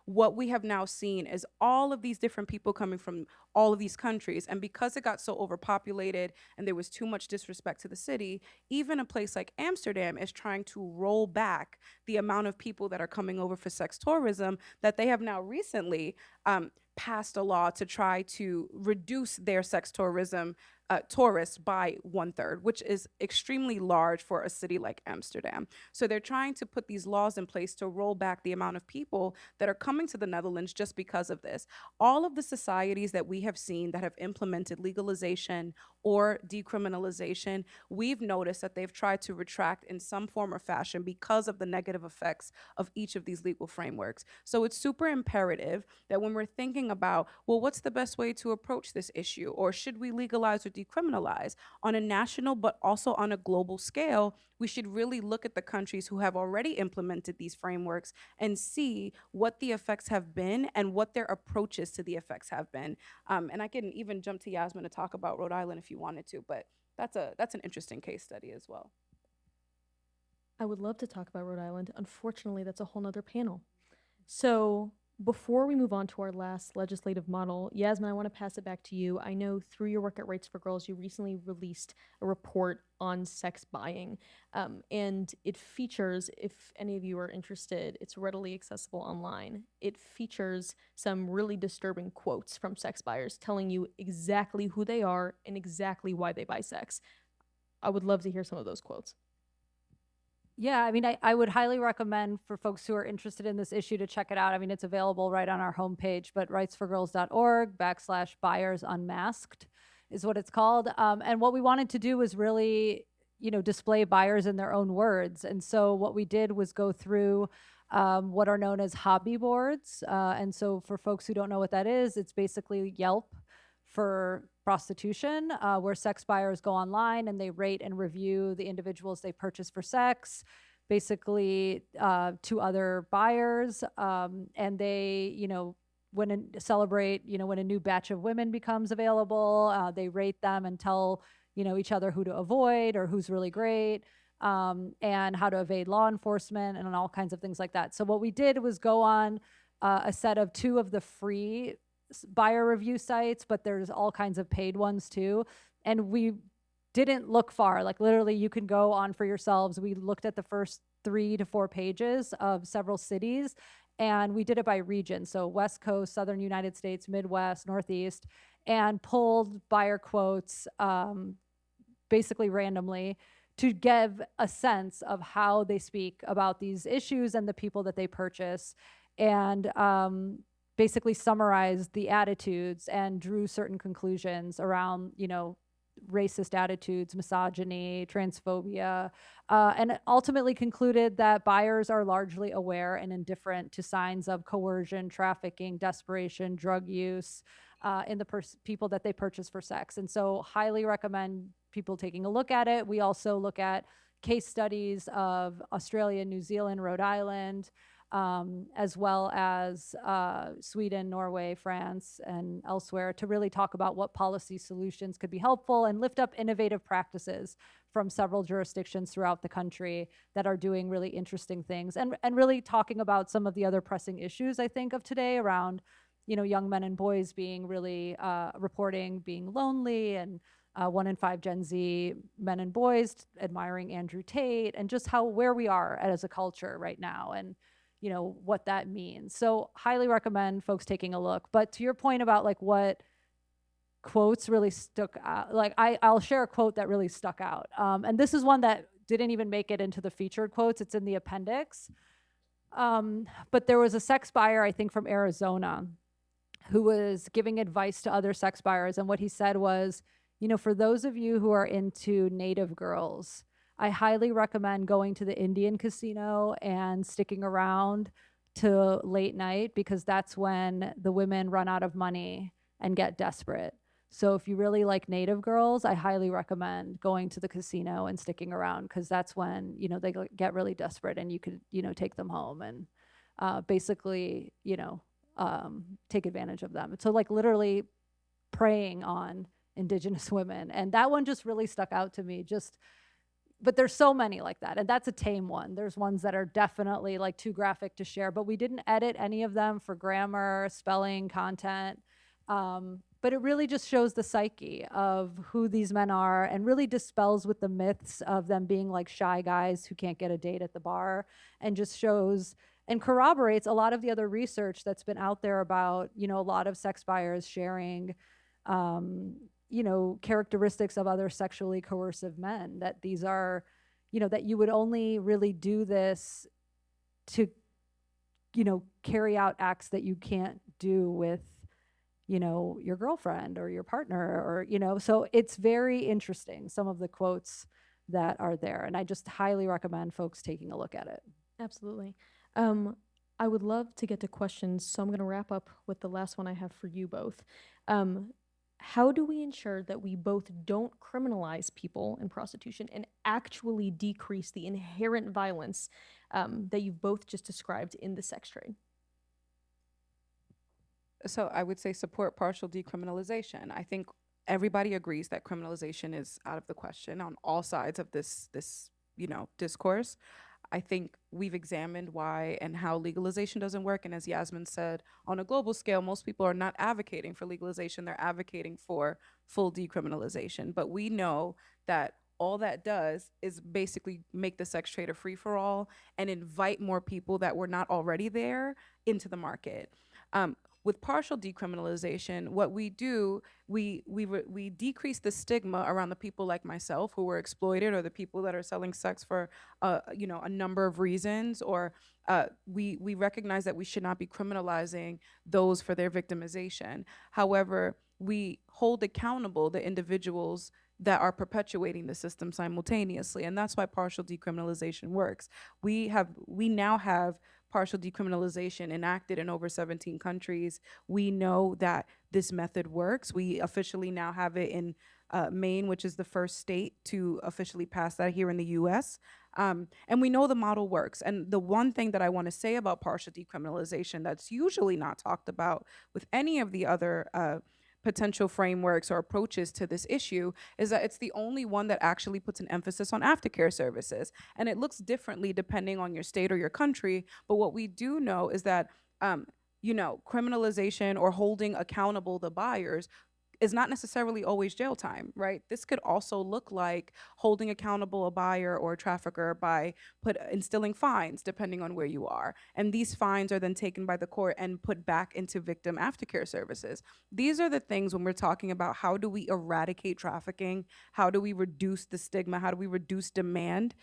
Speaker 3: what we have now seen is all of these different people coming from all of these countries. And because it got so overpopulated and there was too much disrespect to the city, even a place like Amsterdam is trying to roll back the amount of people that are coming over for sex tourism, that they have now recently passed a law to try to reduce their sex tourism tourists by 1/3, which is extremely large for a city like Amsterdam. So they're trying to put these laws in place to roll back the amount of people that are coming to the Netherlands just because of this. All of the societies that we have seen that have implemented legalization or decriminalization, we've noticed that they've tried to retract in some form or fashion because of the negative effects of each of these legal frameworks. So it's super imperative that when we're thinking about, well, what's the best way to approach this issue? Or should we legalize or decriminalize on a national but also on a global scale? We should really look at the countries who have already implemented these frameworks and see what the effects have been and what their approaches to the effects have been. And I can even jump to Yasmin to talk about Rhode Island if you wanted to, but that's an interesting case study as well.
Speaker 2: I would love to talk about Rhode Island. Unfortunately, that's a whole nother panel. So before we move on to our last legislative model, Yasmin, I want to pass it back to you. I know through your work at Rights4Girls, you recently released a report on sex buying, and it features, if any of you are interested, it's readily accessible online. It features some really disturbing quotes from sex buyers telling you exactly who they are and exactly why they buy sex. I would love to hear some of those quotes.
Speaker 4: Yeah, I mean, I would highly recommend for folks who are interested in this issue to check it out. I mean, it's available right on our homepage, but rights4girls.org/buyers unmasked is what it's called. And what we wanted to do was really, display buyers in their own words. And so what we did was go through what are known as hobby boards. And so for folks who don't know what that is, it's basically Yelp for prostitution, where sex buyers go online and they rate and review the individuals they purchase for sex, basically to other buyers. And they, when a new batch of women becomes available, they rate them and tell, each other who to avoid or who's really great, and how to evade law enforcement and all kinds of things like that. So what we did was go on a set of 2 of the free buyer review sites, but there's all kinds of paid ones too. And we didn't look far, like literally you can go on for yourselves. We looked at the first 3 to 4 pages of several cities, and we did it by region. So West Coast, Southern United States, Midwest, Northeast, and pulled buyer quotes basically randomly to give a sense of how they speak about these issues and the people that they purchase. And basically summarized the attitudes and drew certain conclusions around, racist attitudes, misogyny, transphobia, and ultimately concluded that buyers are largely aware and indifferent to signs of coercion, trafficking, desperation, drug use in the people that they purchase for sex. And so highly recommend people taking a look at it. We also look at case studies of Australia, New Zealand, Rhode Island, as well as Sweden, Norway, France, and elsewhere, to really talk about what policy solutions could be helpful and lift up innovative practices from several jurisdictions throughout the country that are doing really interesting things, and really talking about some of the other pressing issues, I think, of today around young men and boys being really reporting being lonely, and 1 in 5 Gen Z men and boys admiring Andrew Tate, and just where we are as a culture right now, and what that means. So highly recommend folks taking a look. But to your point about like what quotes really stuck out, like I'll share a quote that really stuck out. And this is one that didn't even make it into the featured quotes. It's in the appendix. But there was a sex buyer, I think from Arizona, who was giving advice to other sex buyers. And what he said was, for those of you who are into native girls, I highly recommend going to the Indian casino and sticking around to late night, because that's when the women run out of money and get desperate. So if you really like native girls, I highly recommend going to the casino and sticking around, because that's when, they get really desperate and you could, take them home and basically, take advantage of them. So like literally preying on Indigenous women. And that one just really stuck out to me. But there's so many like that. And that's a tame one. There's ones that are definitely like too graphic to share, but we didn't edit any of them for grammar, spelling, content. But it really just shows the psyche of who these men are, and really dispels with the myths of them being like shy guys who can't get a date at the bar, and just shows and corroborates a lot of the other research that's been out there about, a lot of sex buyers sharing, characteristics of other sexually coercive men, that these are, that you would only really do this to, carry out acts that you can't do with, your girlfriend or your partner, or, so it's very interesting, some of the quotes that are there. And I just highly recommend folks taking a look at it.
Speaker 2: Absolutely. I would love to get to questions, so I'm going to wrap up with the last one I have for you both. How do we ensure that we both don't criminalize people in prostitution and actually decrease the inherent violence that you've both just described in the sex trade?
Speaker 3: So I would say support partial decriminalization. I think everybody agrees that criminalization is out of the question on all sides of this discourse. I think we've examined why and how legalization doesn't work. And as Yasmin said, on a global scale, most people are not advocating for legalization. They're advocating for full decriminalization. But we know that all that does is basically make the sex trade a free-for-all and invite more people that were not already there into the market. With partial decriminalization, what we do, we decrease the stigma around the people like myself who were exploited, or the people that are selling sex for a number of reasons, or we recognize that we should not be criminalizing those for their victimization. However, we hold accountable the individuals that are perpetuating the system simultaneously, and that's why partial decriminalization works. We now have partial decriminalization enacted in over 17 countries. We know that this method works. We officially now have it in Maine, which is the first state to officially pass that here in the US. And we know the model works. And the one thing that I want to say about partial decriminalization that's usually not talked about with any of the other potential frameworks or approaches to this issue is that it's the only one that actually puts an emphasis on aftercare services. And it looks differently depending on your state or your country. But what we do know is that, criminalization or holding accountable the buyers is not necessarily always jail time, right? This could also look like holding accountable a buyer or a trafficker by instilling fines depending on where you are. And these fines are then taken by the court and put back into victim aftercare services. These are the things when we're talking about how do we eradicate trafficking, how do we reduce the stigma, how do we reduce demand?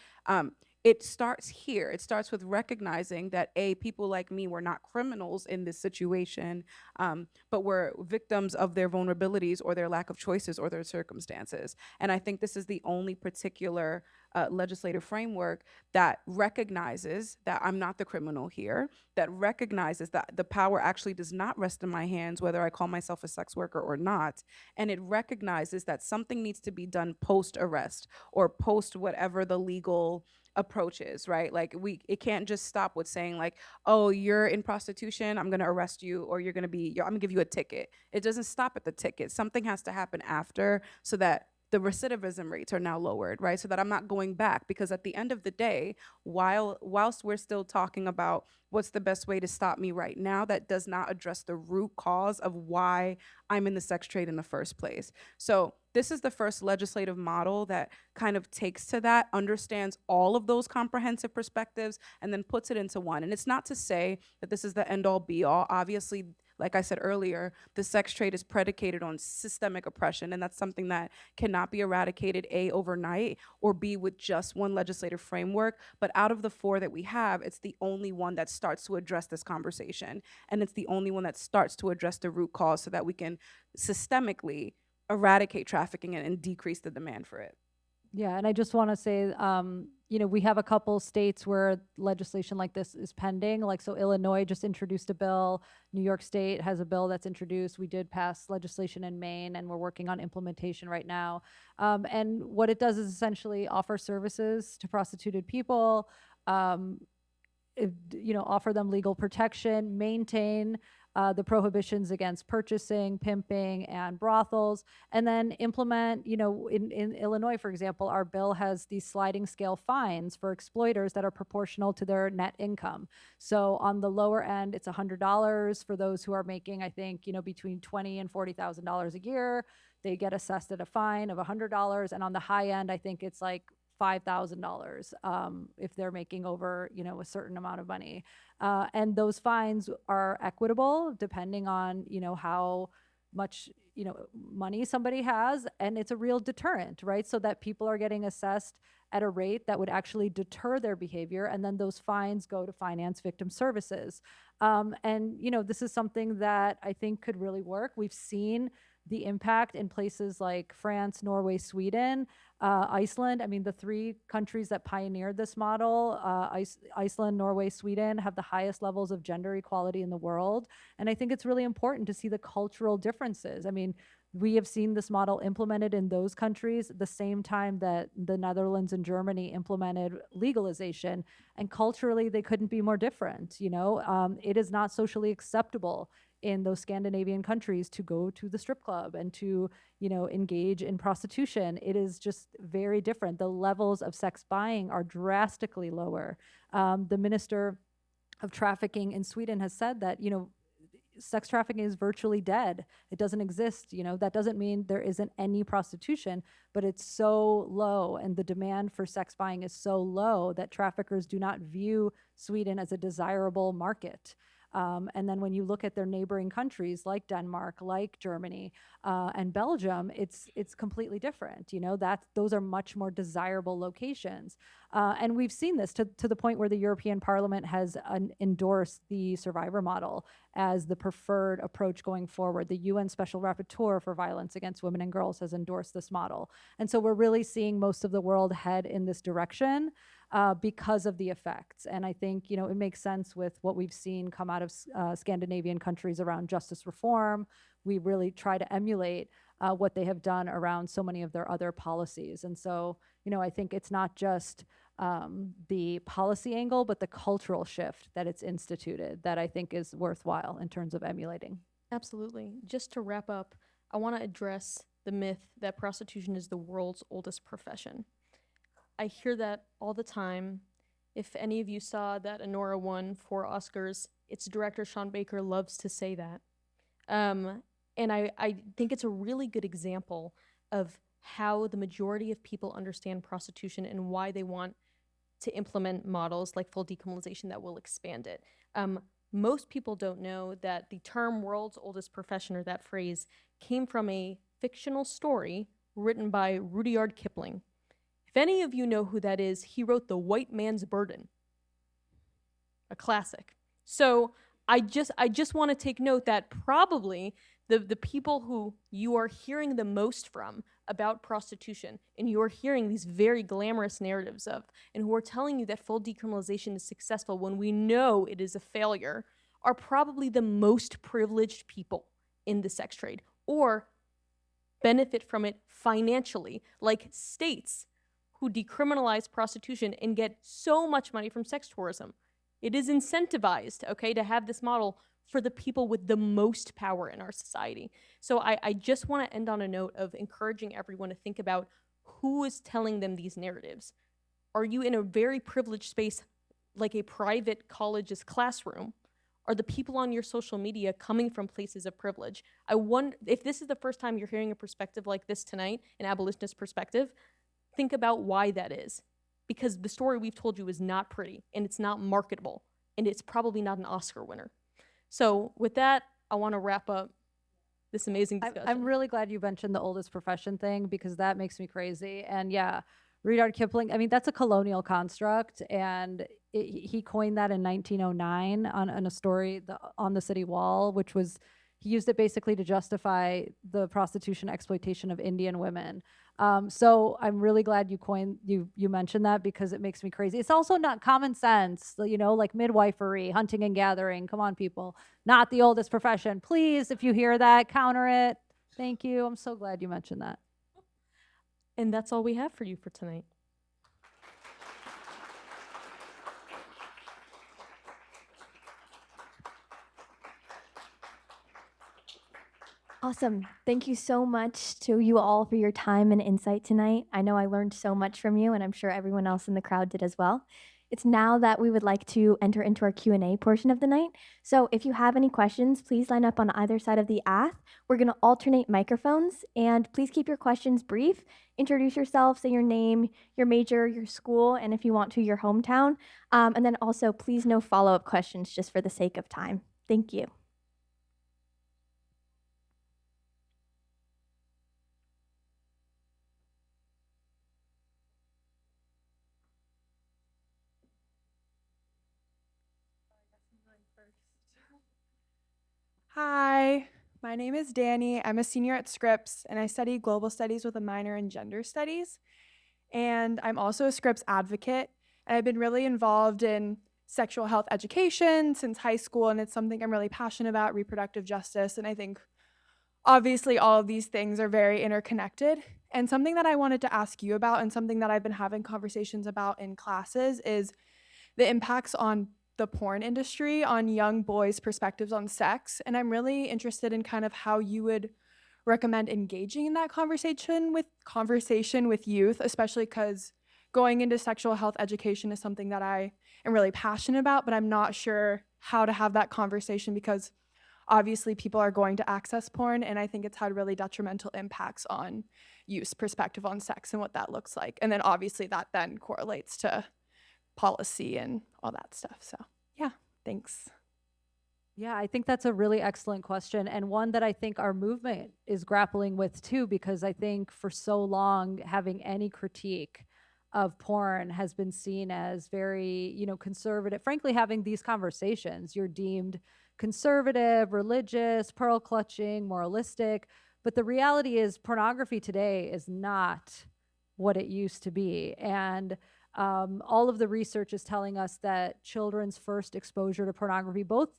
Speaker 3: It starts here. It starts with recognizing that people like me were not criminals in this situation, but were victims of their vulnerabilities or their lack of choices or their circumstances. And I think this is the only particular legislative framework that recognizes that I'm not the criminal here, that recognizes that the power actually does not rest in my hands, whether I call myself a sex worker or not. And it recognizes that something needs to be done post-arrest or post whatever the legal approaches, right? Like it can't just stop with saying like, oh, you're in prostitution, I'm gonna arrest you, or I'm gonna give you a ticket. It doesn't stop at the ticket. Something has to happen after so that the recidivism rates are now lowered, right? So that I'm not going back, because at the end of the day, whilst we're still talking about what's the best way to stop me right now, that does not address the root cause of why I'm in the sex trade in the first place. So this is the first legislative model that kind of takes to that, understands all of those comprehensive perspectives, and then puts it into one. And it's not to say that this is the end all be all. Obviously, like I said earlier, the sex trade is predicated on systemic oppression, and that's something that cannot be eradicated, A, overnight, or B, with just one legislative framework. But out of the four that we have, it's the only one that starts to address this conversation, and it's the only one that starts to address the root cause so that we can systemically eradicate trafficking and decrease the demand for it.
Speaker 4: Yeah, and I just want to say, we have a couple states where legislation like this is pending. Like, so Illinois just introduced a bill. New York State has a bill that's introduced. We did pass legislation in Maine, and we're working on implementation right now. And what it does is essentially offer services to prostituted people, offer them legal protection, maintain the prohibitions against purchasing, pimping, and brothels, and then implement, in Illinois, for example, our bill has these sliding scale fines for exploiters that are proportional to their net income. So on the lower end, it's $100 for those who are making, I think, between $20,000 and $40,000 a year. They get assessed at a fine of $100, and on the high end, I think it's like $5,000 if they're making over, a certain amount of money. And those fines are equitable depending on, how much, money somebody has. And it's a real deterrent, right? So that people are getting assessed at a rate that would actually deter their behavior. And then those fines go to finance victim services. And, this is something that I think could really work. We've seen the impact in places like France, Norway, Sweden, Iceland. I mean, the three countries that pioneered this model, Iceland, Norway, Sweden, have the highest levels of gender equality in the world. And I think it's really important to see the cultural differences. I mean, we have seen this model implemented in those countries at the same time that the Netherlands and Germany implemented legalization. And culturally, they couldn't be more different. It is not socially acceptable in those Scandinavian countries to go to the strip club and to, engage in prostitution. It is just very different. The levels of sex buying are drastically lower. The Minister of Trafficking in Sweden has said that, sex trafficking is virtually dead. It doesn't exist. That doesn't mean there isn't any prostitution, but it's so low, and the demand for sex buying is so low that traffickers do not view Sweden as a desirable market. And then when you look at their neighboring countries like Denmark, like Germany, and Belgium, it's completely different. Those are much more desirable locations. And we've seen this to the point where the European Parliament has endorsed the survivor model as the preferred approach going forward. The UN Special Rapporteur for Violence Against Women and Girls has endorsed this model. And so we're really seeing most of the world head in this direction because of the effects. And I think, it makes sense with what we've seen come out of Scandinavian countries around justice reform. We really try to emulate what they have done around so many of their other policies. And so, I think it's not just the policy angle, but the cultural shift that it's instituted that I think is worthwhile in terms of emulating.
Speaker 2: Absolutely. Just to wrap up, I want to address the myth that prostitution is the world's oldest profession. I hear that all the time. If any of you saw that Anora won 4 Oscars, its director, Sean Baker, loves to say that. And I think it's a really good example of how the majority of people understand prostitution and why they want to implement models like full decriminalization that will expand it. Most people don't know that the term world's oldest profession, or that phrase, came from a fictional story written by Rudyard Kipling. If any of you know who that is, he wrote The White Man's Burden, a classic. So I just want to take note that probably the people who you are hearing the most from about prostitution, and you are hearing these very glamorous narratives of, and who are telling you that full decriminalization is successful when we know it is a failure, are probably the most privileged people in the sex trade, or benefit from it financially, like states who decriminalize prostitution and get so much money from sex tourism. It is incentivized, to have this model for the people with the most power in our society. So I just want to end on a note of encouraging everyone to think about who is telling them these narratives. Are you in a very privileged space, like a private college's classroom? Are the people on your social media coming from places of privilege? I wonder if this is the first time you're hearing a perspective like this tonight, an abolitionist perspective, think about why that is. Because the story we've told you is not pretty, and it's not marketable, and it's probably not an Oscar winner. So with that, I want to wrap up this amazing discussion.
Speaker 4: I'm really glad you mentioned the oldest profession thing, because that makes me crazy. And yeah, Rudyard Kipling, I mean, that's a colonial construct, and he coined that in 1909 on a story on the city wall, which was, he used it basically to justify the prostitution exploitation of Indian women. So I'm really glad you mentioned that, because it makes me crazy. It's also not common sense, you know, like midwifery, hunting and gathering. Come on, people. Not the oldest profession. Please, if you hear that, counter it. Thank you. I'm so glad you mentioned that.
Speaker 2: And that's all we have for you for tonight.
Speaker 5: Awesome. Thank you so much to you all for your time and insight tonight. I know I learned so much from you, and I'm sure everyone else in the crowd did as well. It's now that we would like to enter into our Q&A portion of the night. So if you have any questions, please line up on either side of the ath. We're going to alternate microphones, and please keep your questions brief. Introduce yourself, say your name, your major, your school, and if you want to, your hometown. And then also, please no follow-up questions just for the sake of time. Thank you.
Speaker 6: Hi, my name is Danny. I'm a senior at Scripps, and I study global studies with a minor in gender studies. And I'm also a Scripps advocate, and I've been really involved in sexual health education since high school, and it's something I'm really passionate about, reproductive justice, and I think obviously all of these things are very interconnected. And something that I wanted to ask you about, and something that I've been having conversations about in classes, is the impacts on the porn industry on young boys' perspectives on sex. And I'm really interested in kind of how you would recommend engaging in that conversation with youth, especially because going into sexual health education is something that I am really passionate about, but I'm not sure how to have that conversation, because obviously people are going to access porn, and I think it's had really detrimental impacts on youth's perspective on sex and what that looks like. And then obviously that then correlates to policy and all that stuff. So yeah, thanks.
Speaker 4: Yeah, I think that's a really excellent question, and one that I think our movement is grappling with too, because I think for so long having any critique of porn has been seen as very, you know, conservative. Frankly, having these conversations, you're deemed conservative, religious, pearl clutching, moralistic. But the reality is pornography today is not what it used to be. And all of the research is telling us that children's first exposure to pornography, both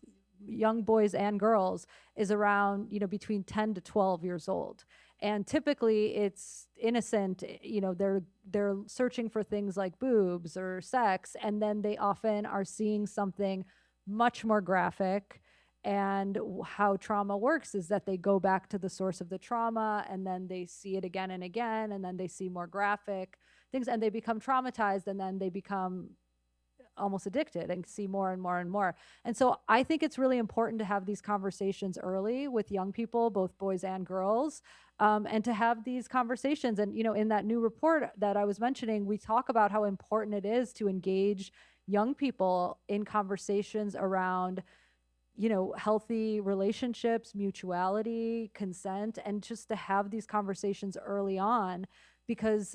Speaker 4: young boys and girls, is around, you know, between 10 to 12 years old. And typically it's innocent, you know, they're searching for things like boobs or sex, and then they often are seeing something much more graphic. And how trauma works is that they go back to the source of the trauma, and then they see it again and again, and then they see more graphic things, and they become traumatized, and then they become almost addicted and see more and more and more. And so I think it's really important to have these conversations early with young people, both boys and girls, and to have these conversations. And, you know, in that new report that I was mentioning, we talk about how important it is to engage young people in conversations around, you know, healthy relationships, mutuality, consent, and just to have these conversations early on, because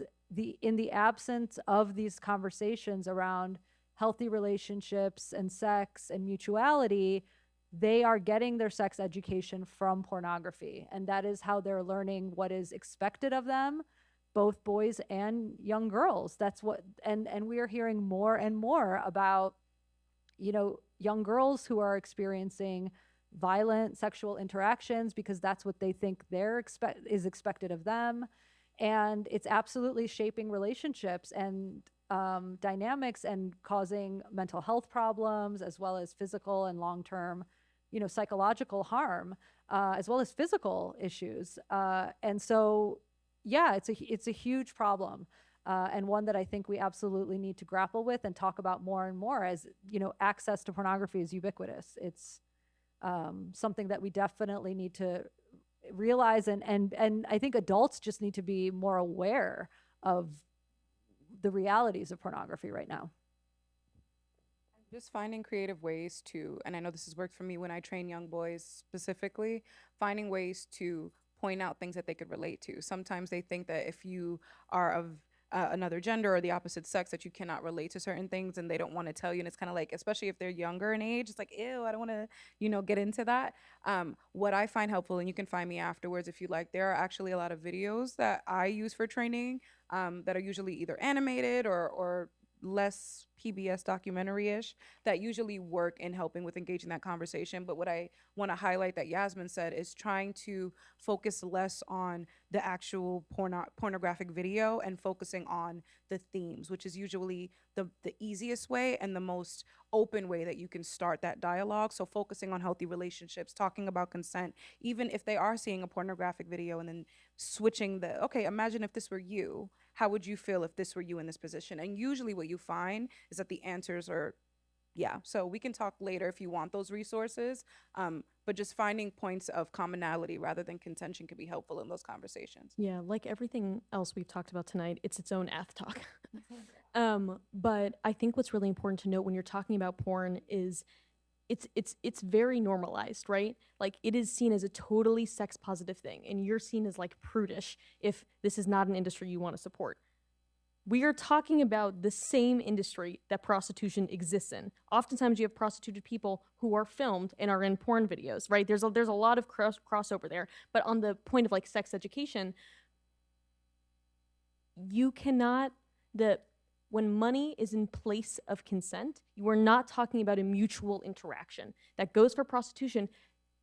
Speaker 4: in the absence of these conversations around healthy relationships and sex and mutuality, they are getting their sex education from pornography. And that is how they're learning what is expected of them, both boys and young girls. That's what, and we are hearing more and more about, you know, young girls who are experiencing violent sexual interactions because that's what they think is expected of them. And it's absolutely shaping relationships and dynamics and causing mental health problems, as well as physical and long-term psychological harm, as well as physical issues. And so, yeah, it's a huge problem. And one that I think we absolutely need to grapple with and talk about more and more, as access to pornography is ubiquitous. It's something that we definitely need to realize, and I think adults just need to be more aware of the realities of pornography right now.
Speaker 3: Just finding creative ways to, and I know this has worked for me when I train young boys specifically, finding ways to point out things that they could relate to. Sometimes they think that if you are of another gender or the opposite sex, that you cannot relate to certain things, and they don't want to tell you. And it's kind of like, especially if they're younger in age, it's like, ew, I don't want to, get into that. What I find helpful, and you can find me afterwards if you like, there are actually a lot of videos that I use for training that are usually either animated or less PBS documentary-ish, that usually work in helping with engaging that conversation. But what I want to highlight that Yasmin said is trying to focus less on the actual pornographic video and focusing on the themes, which is usually the easiest way and the most open way that you can start that dialogue. So focusing on healthy relationships, talking about consent, even if they are seeing a pornographic video, and then switching okay, imagine if this were you. How would you feel if this were you in this position? And usually what you find is that the answers are, yeah. So we can talk later if you want those resources, but just finding points of commonality rather than contention can be helpful in those conversations.
Speaker 2: Yeah, like everything else we've talked about tonight, it's its own ath talk. But I think what's really important to note when you're talking about porn is it's very normalized, right? Like, it is seen as a totally sex positive thing, and you're seen as like prudish if this is not an industry you want to support. We are talking about the same industry that prostitution exists in. Oftentimes you have prostituted people who are filmed and are in porn videos, right? There's a lot of crossover there. But on the point of like sex education, you cannot, when money is in place of consent, you are not talking about a mutual interaction. That goes for prostitution,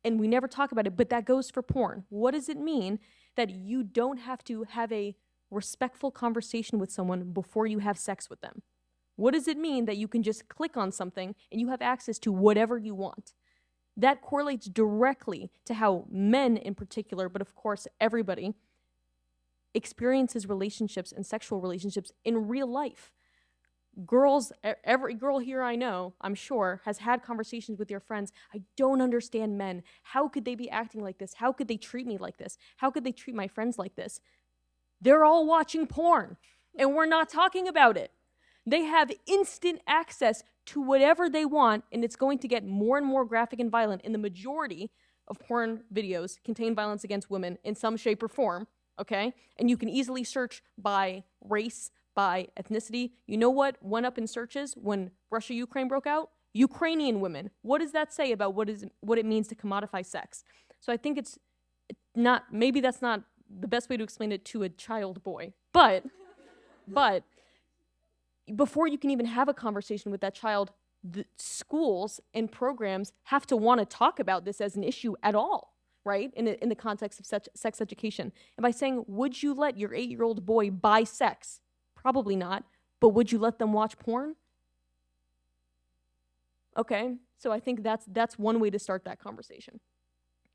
Speaker 2: and we never talk about it, but that goes for porn. What does it mean that you don't have to have a respectful conversation with someone before you have sex with them? What does it mean that you can just click on something and you have access to whatever you want? That correlates directly to how men in particular, but of course everybody, experiences relationships and sexual relationships in real life. Girls, every girl here I know, I'm sure, has had conversations with your friends. I don't understand men. How could they be acting like this? How could they treat me like this? How could they treat my friends like this? They're all watching porn, and we're not talking about it. They have instant access to whatever they want, and it's going to get more and more graphic and violent. And the majority of porn videos contain violence against women in some shape or form, okay? And you can easily search by race, by ethnicity. You know what went up in searches when Russia-Ukraine broke out? Ukrainian women. What does that say about what it means to commodify sex? So I think it's not, maybe that's not the best way to explain it to a child boy, but before you can even have a conversation with that child, the schools and programs have to want to talk about this as an issue at all, right? In the context of sex education. And by saying, would you let your 8-year-old boy buy sex? Probably not, but would you let them watch porn? Okay, so I think that's one way to start that conversation.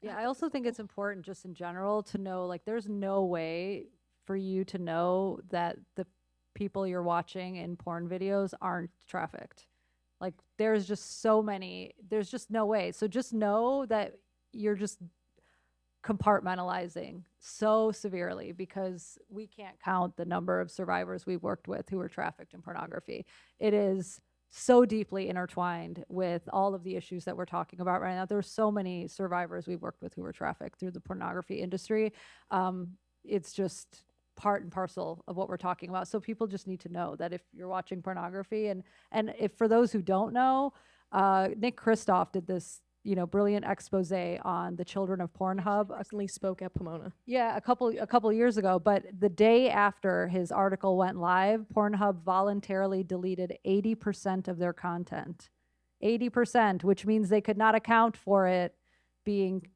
Speaker 4: Yeah, I also think it's important just in general to know, like, there's no way for you to know that the people you're watching in porn videos aren't trafficked. Like, there's just no way. So just know that you're just compartmentalizing so severely, because we can't count the number of survivors we've worked with who were trafficked in pornography. It is so deeply intertwined with all of the issues that we're talking about right now. There's so many survivors we've worked with who were trafficked through the pornography industry. It's just part and parcel of what we're talking about. So people just need to know that if you're watching pornography, and if, for those who don't know, Nick Kristof did this brilliant expose on the children of Pornhub.
Speaker 2: Recently spoke at Pomona.
Speaker 4: Yeah, a couple years ago. But the day after his article went live, Pornhub voluntarily deleted 80% of their content. 80%, which means they could not account for it being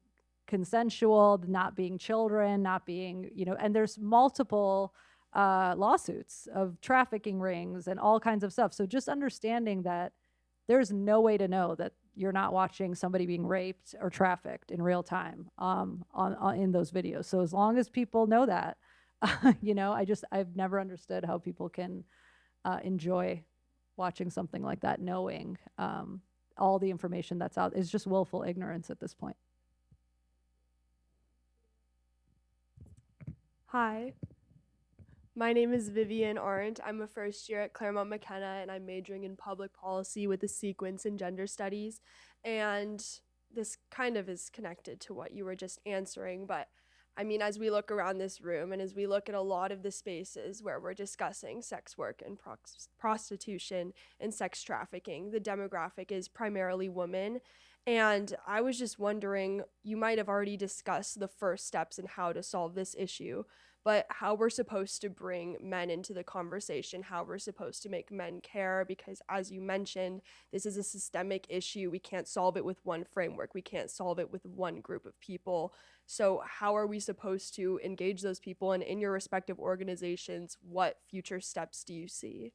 Speaker 4: consensual, not being children, not being, and there's multiple lawsuits of trafficking rings and all kinds of stuff. So just understanding that there's no way to know that you're not watching somebody being raped or trafficked in real time in those videos. So as long as people know that, you know, I've never understood how people can enjoy watching something like that, knowing all the information that's out. Is just willful ignorance at this point.
Speaker 7: Hi, my name is Vivian Arendt. I'm a first year at Claremont McKenna, and I'm majoring in public policy with a sequence in gender studies. And this kind of is connected to what you were just answering, but I mean, as we look around this room and as we look at a lot of the spaces where we're discussing sex work and prostitution and sex trafficking, the demographic is primarily women. And I was just wondering, you might have already discussed the first steps in how to solve this issue, but how we're supposed to bring men into the conversation, how we're supposed to make men care, because as you mentioned, this is a systemic issue. We can't solve it with one framework. We can't solve it with one group of people. So how are we supposed to engage those people? And in your respective organizations, what future steps do you see?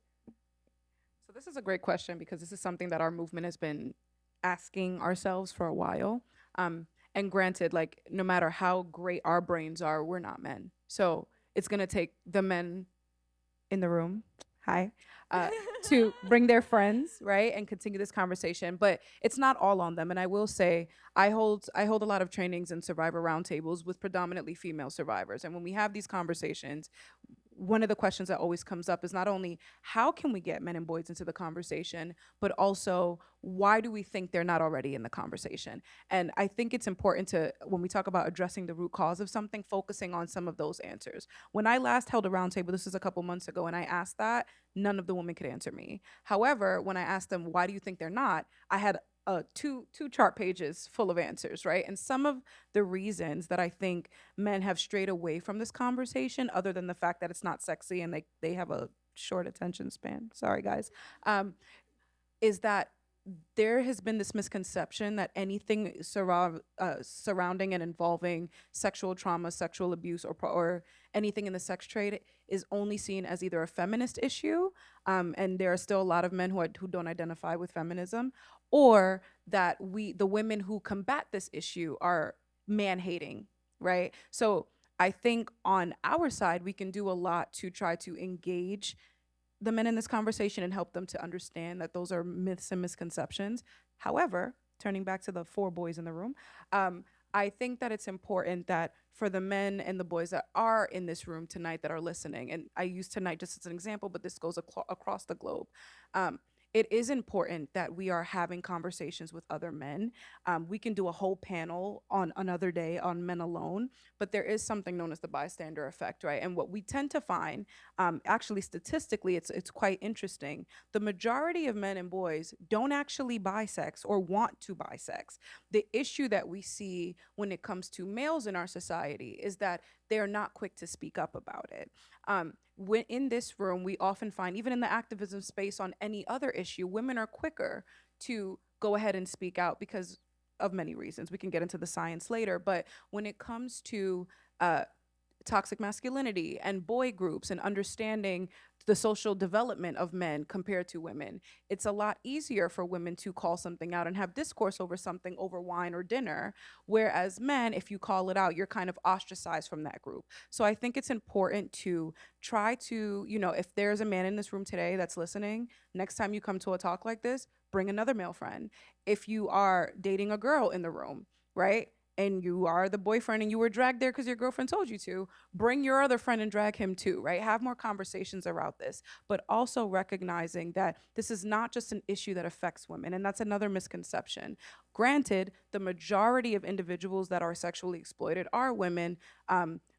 Speaker 3: So this is a great question because this is something that our movement has been asking ourselves for a while. And granted, like, no matter how great our brains are, we're not men. So it's gonna take the men in the room, hi, to bring their friends, right, and continue this conversation. But it's not all on them. And I will say, I hold a lot of trainings and survivor roundtables with predominantly female survivors. And when we have these conversations, one of the questions that always comes up is not only how can we get men and boys into the conversation, but also why do we think they're not already in the conversation? And I think it's important to, when we talk about addressing the root cause of something, focusing on some of those answers. When I last held a roundtable, this was a couple months ago, and I asked that, none of the women could answer me. However, when I asked them, why do you think they're not? I had two chart pages full of answers, right? And some of the reasons that I think men have strayed away from this conversation, other than the fact that it's not sexy and they have a short attention span, sorry guys, is that there has been this misconception that anything surrounding and involving sexual trauma, sexual abuse, or anything in the sex trade is only seen as either a feminist issue, and there are still a lot of men who don't identify with feminism, or that the women who combat this issue are man-hating, right? So I think on our side, we can do a lot to try to engage the men in this conversation and help them to understand that those are myths and misconceptions. However, turning back to the 4 boys in the room, I think that it's important that for the men and the boys that are in this room tonight that are listening, and I use tonight just as an example, but this goes across the globe, it is important that we are having conversations with other men. We can do a whole panel on another day on men alone, but there is something known as the bystander effect, right? And what we tend to find, actually statistically, it's quite interesting. The majority of men and boys don't actually buy sex or want to buy sex. The issue that we see when it comes to males in our society is that they're not quick to speak up about it. When in this room, we often find, even in the activism space on any other issue, women are quicker to go ahead and speak out because of many reasons. We can get into the science later, but when it comes to toxic masculinity and boy groups and understanding the social development of men compared to women, it's a lot easier for women to call something out and have discourse over something over wine or dinner, whereas men, if you call it out, you're kind of ostracized from that group. So I think it's important to try to, you know, if there's a man in this room today that's listening, next time you come to a talk like this, bring another male friend. If you are dating a girl in the room, right, and you are the boyfriend and you were dragged there because your girlfriend told you to, bring your other friend and drag him too, right? Have more conversations around this, but also recognizing that this is not just an issue that affects women, and that's another misconception. Granted, the majority of individuals that are sexually exploited are women,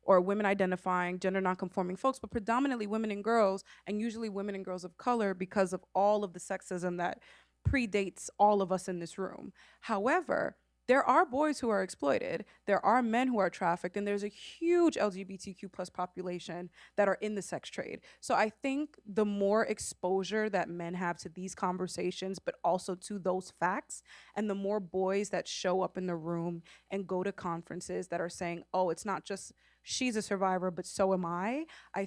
Speaker 3: or women identifying gender nonconforming folks, but predominantly women and girls, and usually women and girls of color because of all of the sexism that predates all of us in this room. However, there are boys who are exploited, there are men who are trafficked, and there's a huge LGBTQ plus population that are in the sex trade. So I think the more exposure that men have to these conversations, but also to those facts, and the more boys that show up in the room and go to conferences that are saying, oh, it's not just she's a survivor, but so am I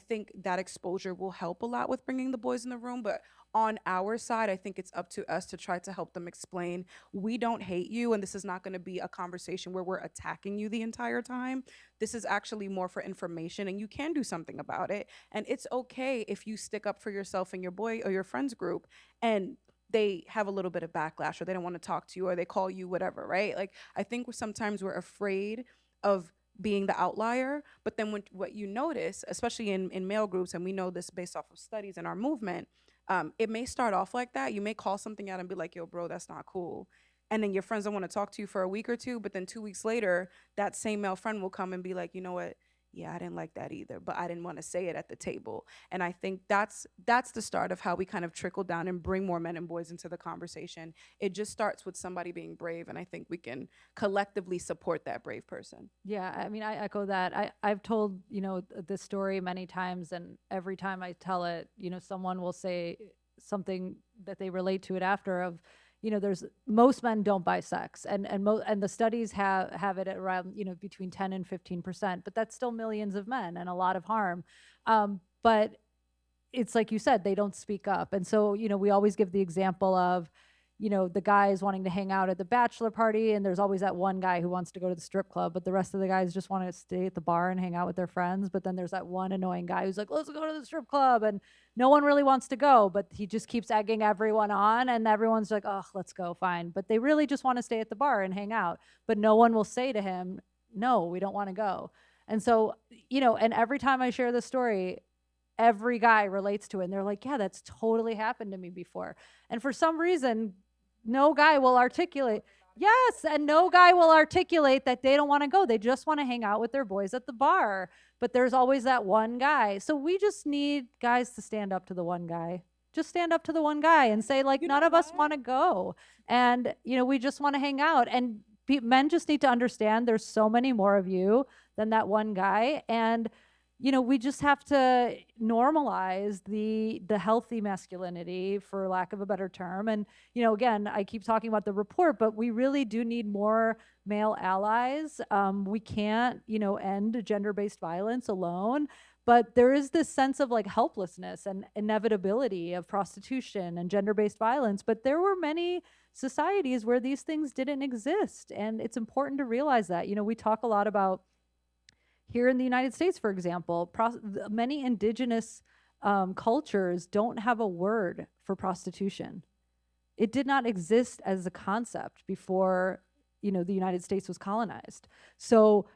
Speaker 3: think that exposure will help a lot with bringing the boys in the room, but on our side, I think it's up to us to try to help them explain, we don't hate you, and this is not going to be a conversation where we're attacking you the entire time. This is actually more for information, and you can do something about it. And it's okay if you stick up for yourself and your boy or your friends group, and they have a little bit of backlash, or they don't want to talk to you, or they call you whatever, right? Like, I think sometimes we're afraid of being the outlier, but then what you notice, especially in male groups, and we know this based off of studies in our movement, it may start off like that. You may call something out and be like, yo, bro, that's not cool. And then your friends don't want to talk to you for a week or two, but then 2 weeks later, that same male friend will come and be like, you know what? Yeah, I didn't like that either, but I didn't want to say it at the table. And I think that's the start of how we kind of trickle down and bring more men and boys into the conversation. It just starts with somebody being brave, and I think we can collectively support that brave person.
Speaker 4: Yeah, I mean, I echo that. I've told, this story many times, and every time I tell it, someone will say something that they relate to it after of, there's most men don't buy sex, and the studies have it at around, between 10 and 15%, but that's still millions of men and a lot of harm. But it's like you said, they don't speak up. And so, we always give the example of, the guys wanting to hang out at the bachelor party, and there's always that one guy who wants to go to the strip club, but the rest of the guys just want to stay at the bar and hang out with their friends. But then there's that one annoying guy who's like, let's go to the strip club, and no one really wants to go, but he just keeps egging everyone on, and everyone's like, oh, let's go, fine. But they really just want to stay at the bar and hang out, but no one will say to him, no, we don't want to go. And so, and every time I share this story, every guy relates to it, and they're like, yeah, that's totally happened to me before. And for some reason, no guy will articulate, yes, and no guy will articulate that they don't want to go. They just want to hang out with their boys at the bar. But there's always that one guy. So we just need guys to stand up to the one guy. Just stand up to the one guy and say, like, none of us want to go. And, we just want to hang out. And men just need to understand there's so many more of you than that one guy. And we just have to normalize the healthy masculinity, for lack of a better term. And, again, I keep talking about the report, but we really do need more male allies. We can't, end gender-based violence alone. But there is this sense of like helplessness and inevitability of prostitution and gender-based violence. But there were many societies where these things didn't exist. And it's important to realize that. We talk a lot about, here in the United States, for example, many indigenous cultures don't have a word for prostitution. It did not exist as a concept before, the United States was colonized. So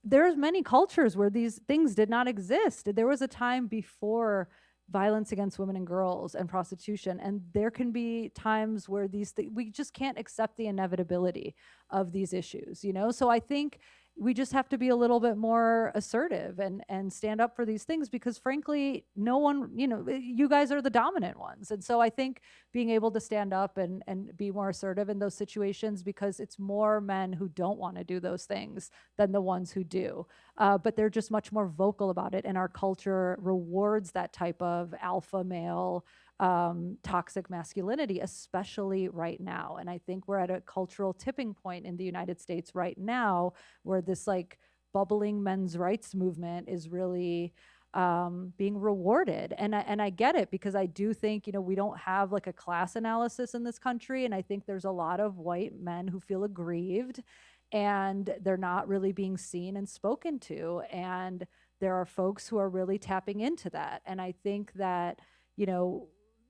Speaker 4: there's many cultures where these things did not exist. There was a time before violence against women and girls and prostitution, and there can be times where we just can't accept the inevitability of these issues, So I think we just have to be a little bit more assertive and stand up for these things, because frankly, no one, you guys are the dominant ones. And so I think being able to stand up and be more assertive in those situations, because it's more men who don't want to do those things than the ones who do. But they're just much more vocal about it. And our culture rewards that type of alpha male toxic masculinity, especially right now. And I think we're at a cultural tipping point in the United States right now, where this like bubbling men's rights movement is really being rewarded. And I get it, because I do think, we don't have like a class analysis in this country. And I think there's a lot of white men who feel aggrieved, and they're not really being seen and spoken to. And there are folks who are really tapping into that. And I think that,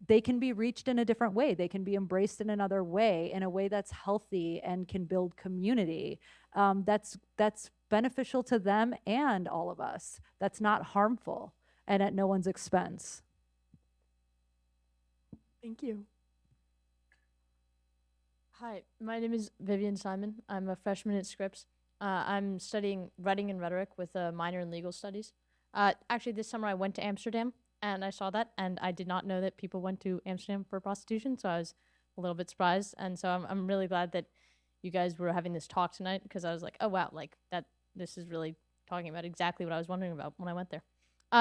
Speaker 4: they can be reached in a different way. They can be embraced in another way, in a way that's healthy and can build community. That's beneficial to them and all of us. That's not harmful and at no one's expense.
Speaker 7: Thank you.
Speaker 8: Hi, my name is Vivian Simon. I'm a freshman at Scripps. I'm studying writing and rhetoric with a minor in legal studies. Actually, this summer I went to Amsterdam, and I saw that, and I did not know that people went to Amsterdam for prostitution, so I was a little bit surprised. And so I'm really glad that you guys were having this talk tonight, because I was like, oh wow, like this is really talking about exactly what I was wondering about when I went there.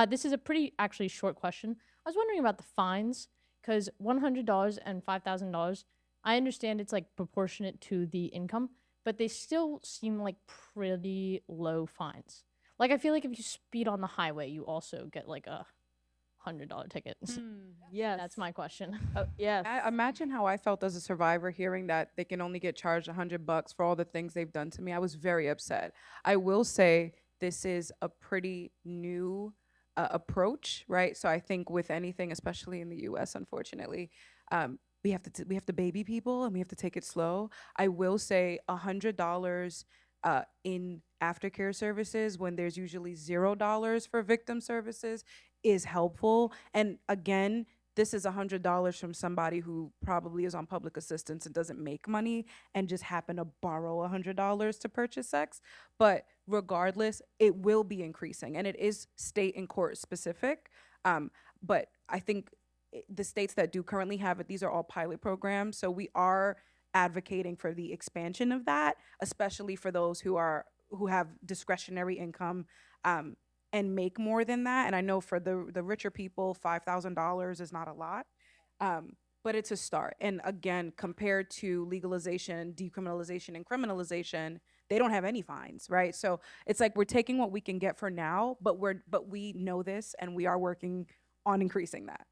Speaker 8: This is a pretty actually short question. I was wondering about the fines, because $100 and $5,000, I understand it's like proportionate to the income, but they still seem like pretty low fines. Like, I feel like if you speed on the highway, you also get like a $100 tickets?
Speaker 2: Yes.
Speaker 8: That's my question.
Speaker 2: Yes.
Speaker 3: Imagine how I felt as a survivor hearing that they can only get charged $100 for all the things they've done to me. I was very upset. I will say this is a pretty new approach, right? So I think with anything, especially in the U.S., unfortunately, we have to baby people and we have to take it slow. I will say $100 in aftercare services when there's usually $0 for victim services is helpful. And again, this is $100 from somebody who probably is on public assistance and doesn't make money and just happen to borrow $100 to purchase sex. But regardless, it will be increasing, and it is state and court specific. But I think the states that do currently have it, these are all pilot programs. So we are advocating for the expansion of that, especially for those who have discretionary income and make more than that. And I know for the richer people, $5,000 is not a lot, but it's a start. And again, compared to legalization, decriminalization, and criminalization, they don't have any fines, right? So it's like we're taking what we can get for now, but we know this, and we are working on increasing that.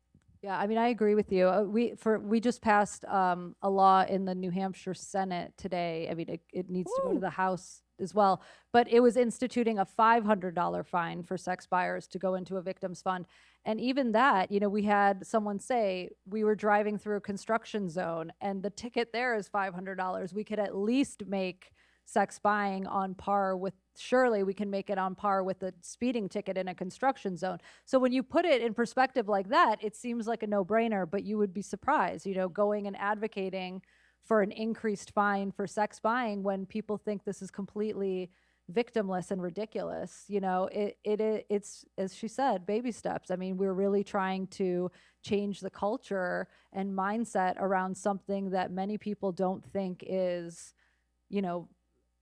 Speaker 4: Yeah, I mean, I agree with you. We just passed a law in the New Hampshire Senate today. I mean, it needs to go to the House as well, but it was instituting a $500 fine for sex buyers to go into a victims fund. And even that, we had someone say, we were driving through a construction zone and the ticket there is $500. We could at least make sex buying on par with, surely we can make it on par with a speeding ticket in a construction zone. So when you put it in perspective like that, it seems like a no-brainer, but you would be surprised, going and advocating for an increased fine for sex buying when people think this is completely victimless and ridiculous. It's, as she said, baby steps. I mean, we're really trying to change the culture and mindset around something that many people don't think is,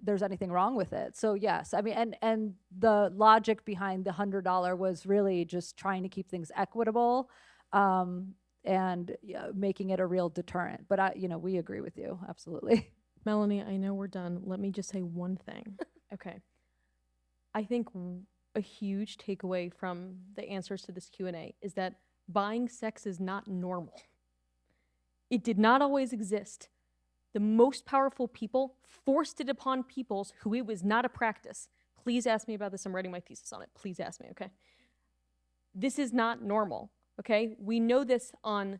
Speaker 4: there's anything wrong with it. So yes, I mean, and the logic behind the $100 was really just trying to keep things equitable, and making it a real deterrent. But we agree with you, absolutely.
Speaker 2: Melanie, I know we're done. Let me just say one thing. Okay. I think a huge takeaway from the answers to this Q&A is that buying sex is not normal. It did not always exist. The most powerful people forced it upon peoples who it was not a practice. Please ask me about this. I'm writing my thesis on it. Please ask me, okay? This is not normal, okay? We know this on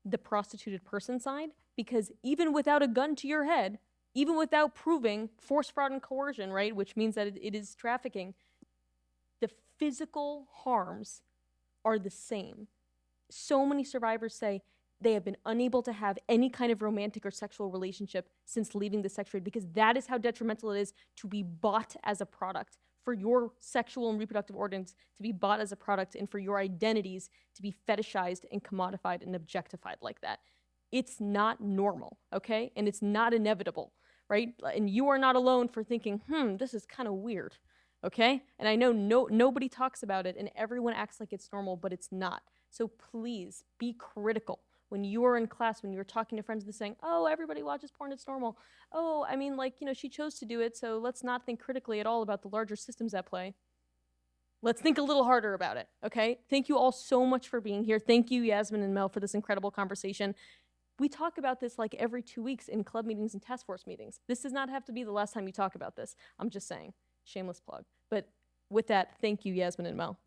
Speaker 2: the prostituted person side because even without a gun to your head, even without proving force, fraud, and coercion, right, which means that it is trafficking, the physical harms are the same. So many survivors say they have been unable to have any kind of romantic or sexual relationship since leaving the sex trade because that is how detrimental it is to be bought as a product, for your sexual and reproductive organs to be bought as a product, and for your identities to be fetishized and commodified and objectified like that. It's not normal, okay? And it's not inevitable, right? And you are not alone for thinking, this is kind of weird, okay? And I know nobody talks about it and everyone acts like it's normal, but it's not. So please be critical. When you are in class, when you're talking to friends and saying, oh, everybody watches porn, it's normal. Oh, I mean, she chose to do it, so let's not think critically at all about the larger systems at play. Let's think a little harder about it, okay? Thank you all so much for being here. Thank you, Yasmin and Mel, for this incredible conversation. We talk about this like every 2 weeks in club meetings and task force meetings. This does not have to be the last time you talk about this. I'm just saying, shameless plug. But with that, thank you, Yasmin and Mel.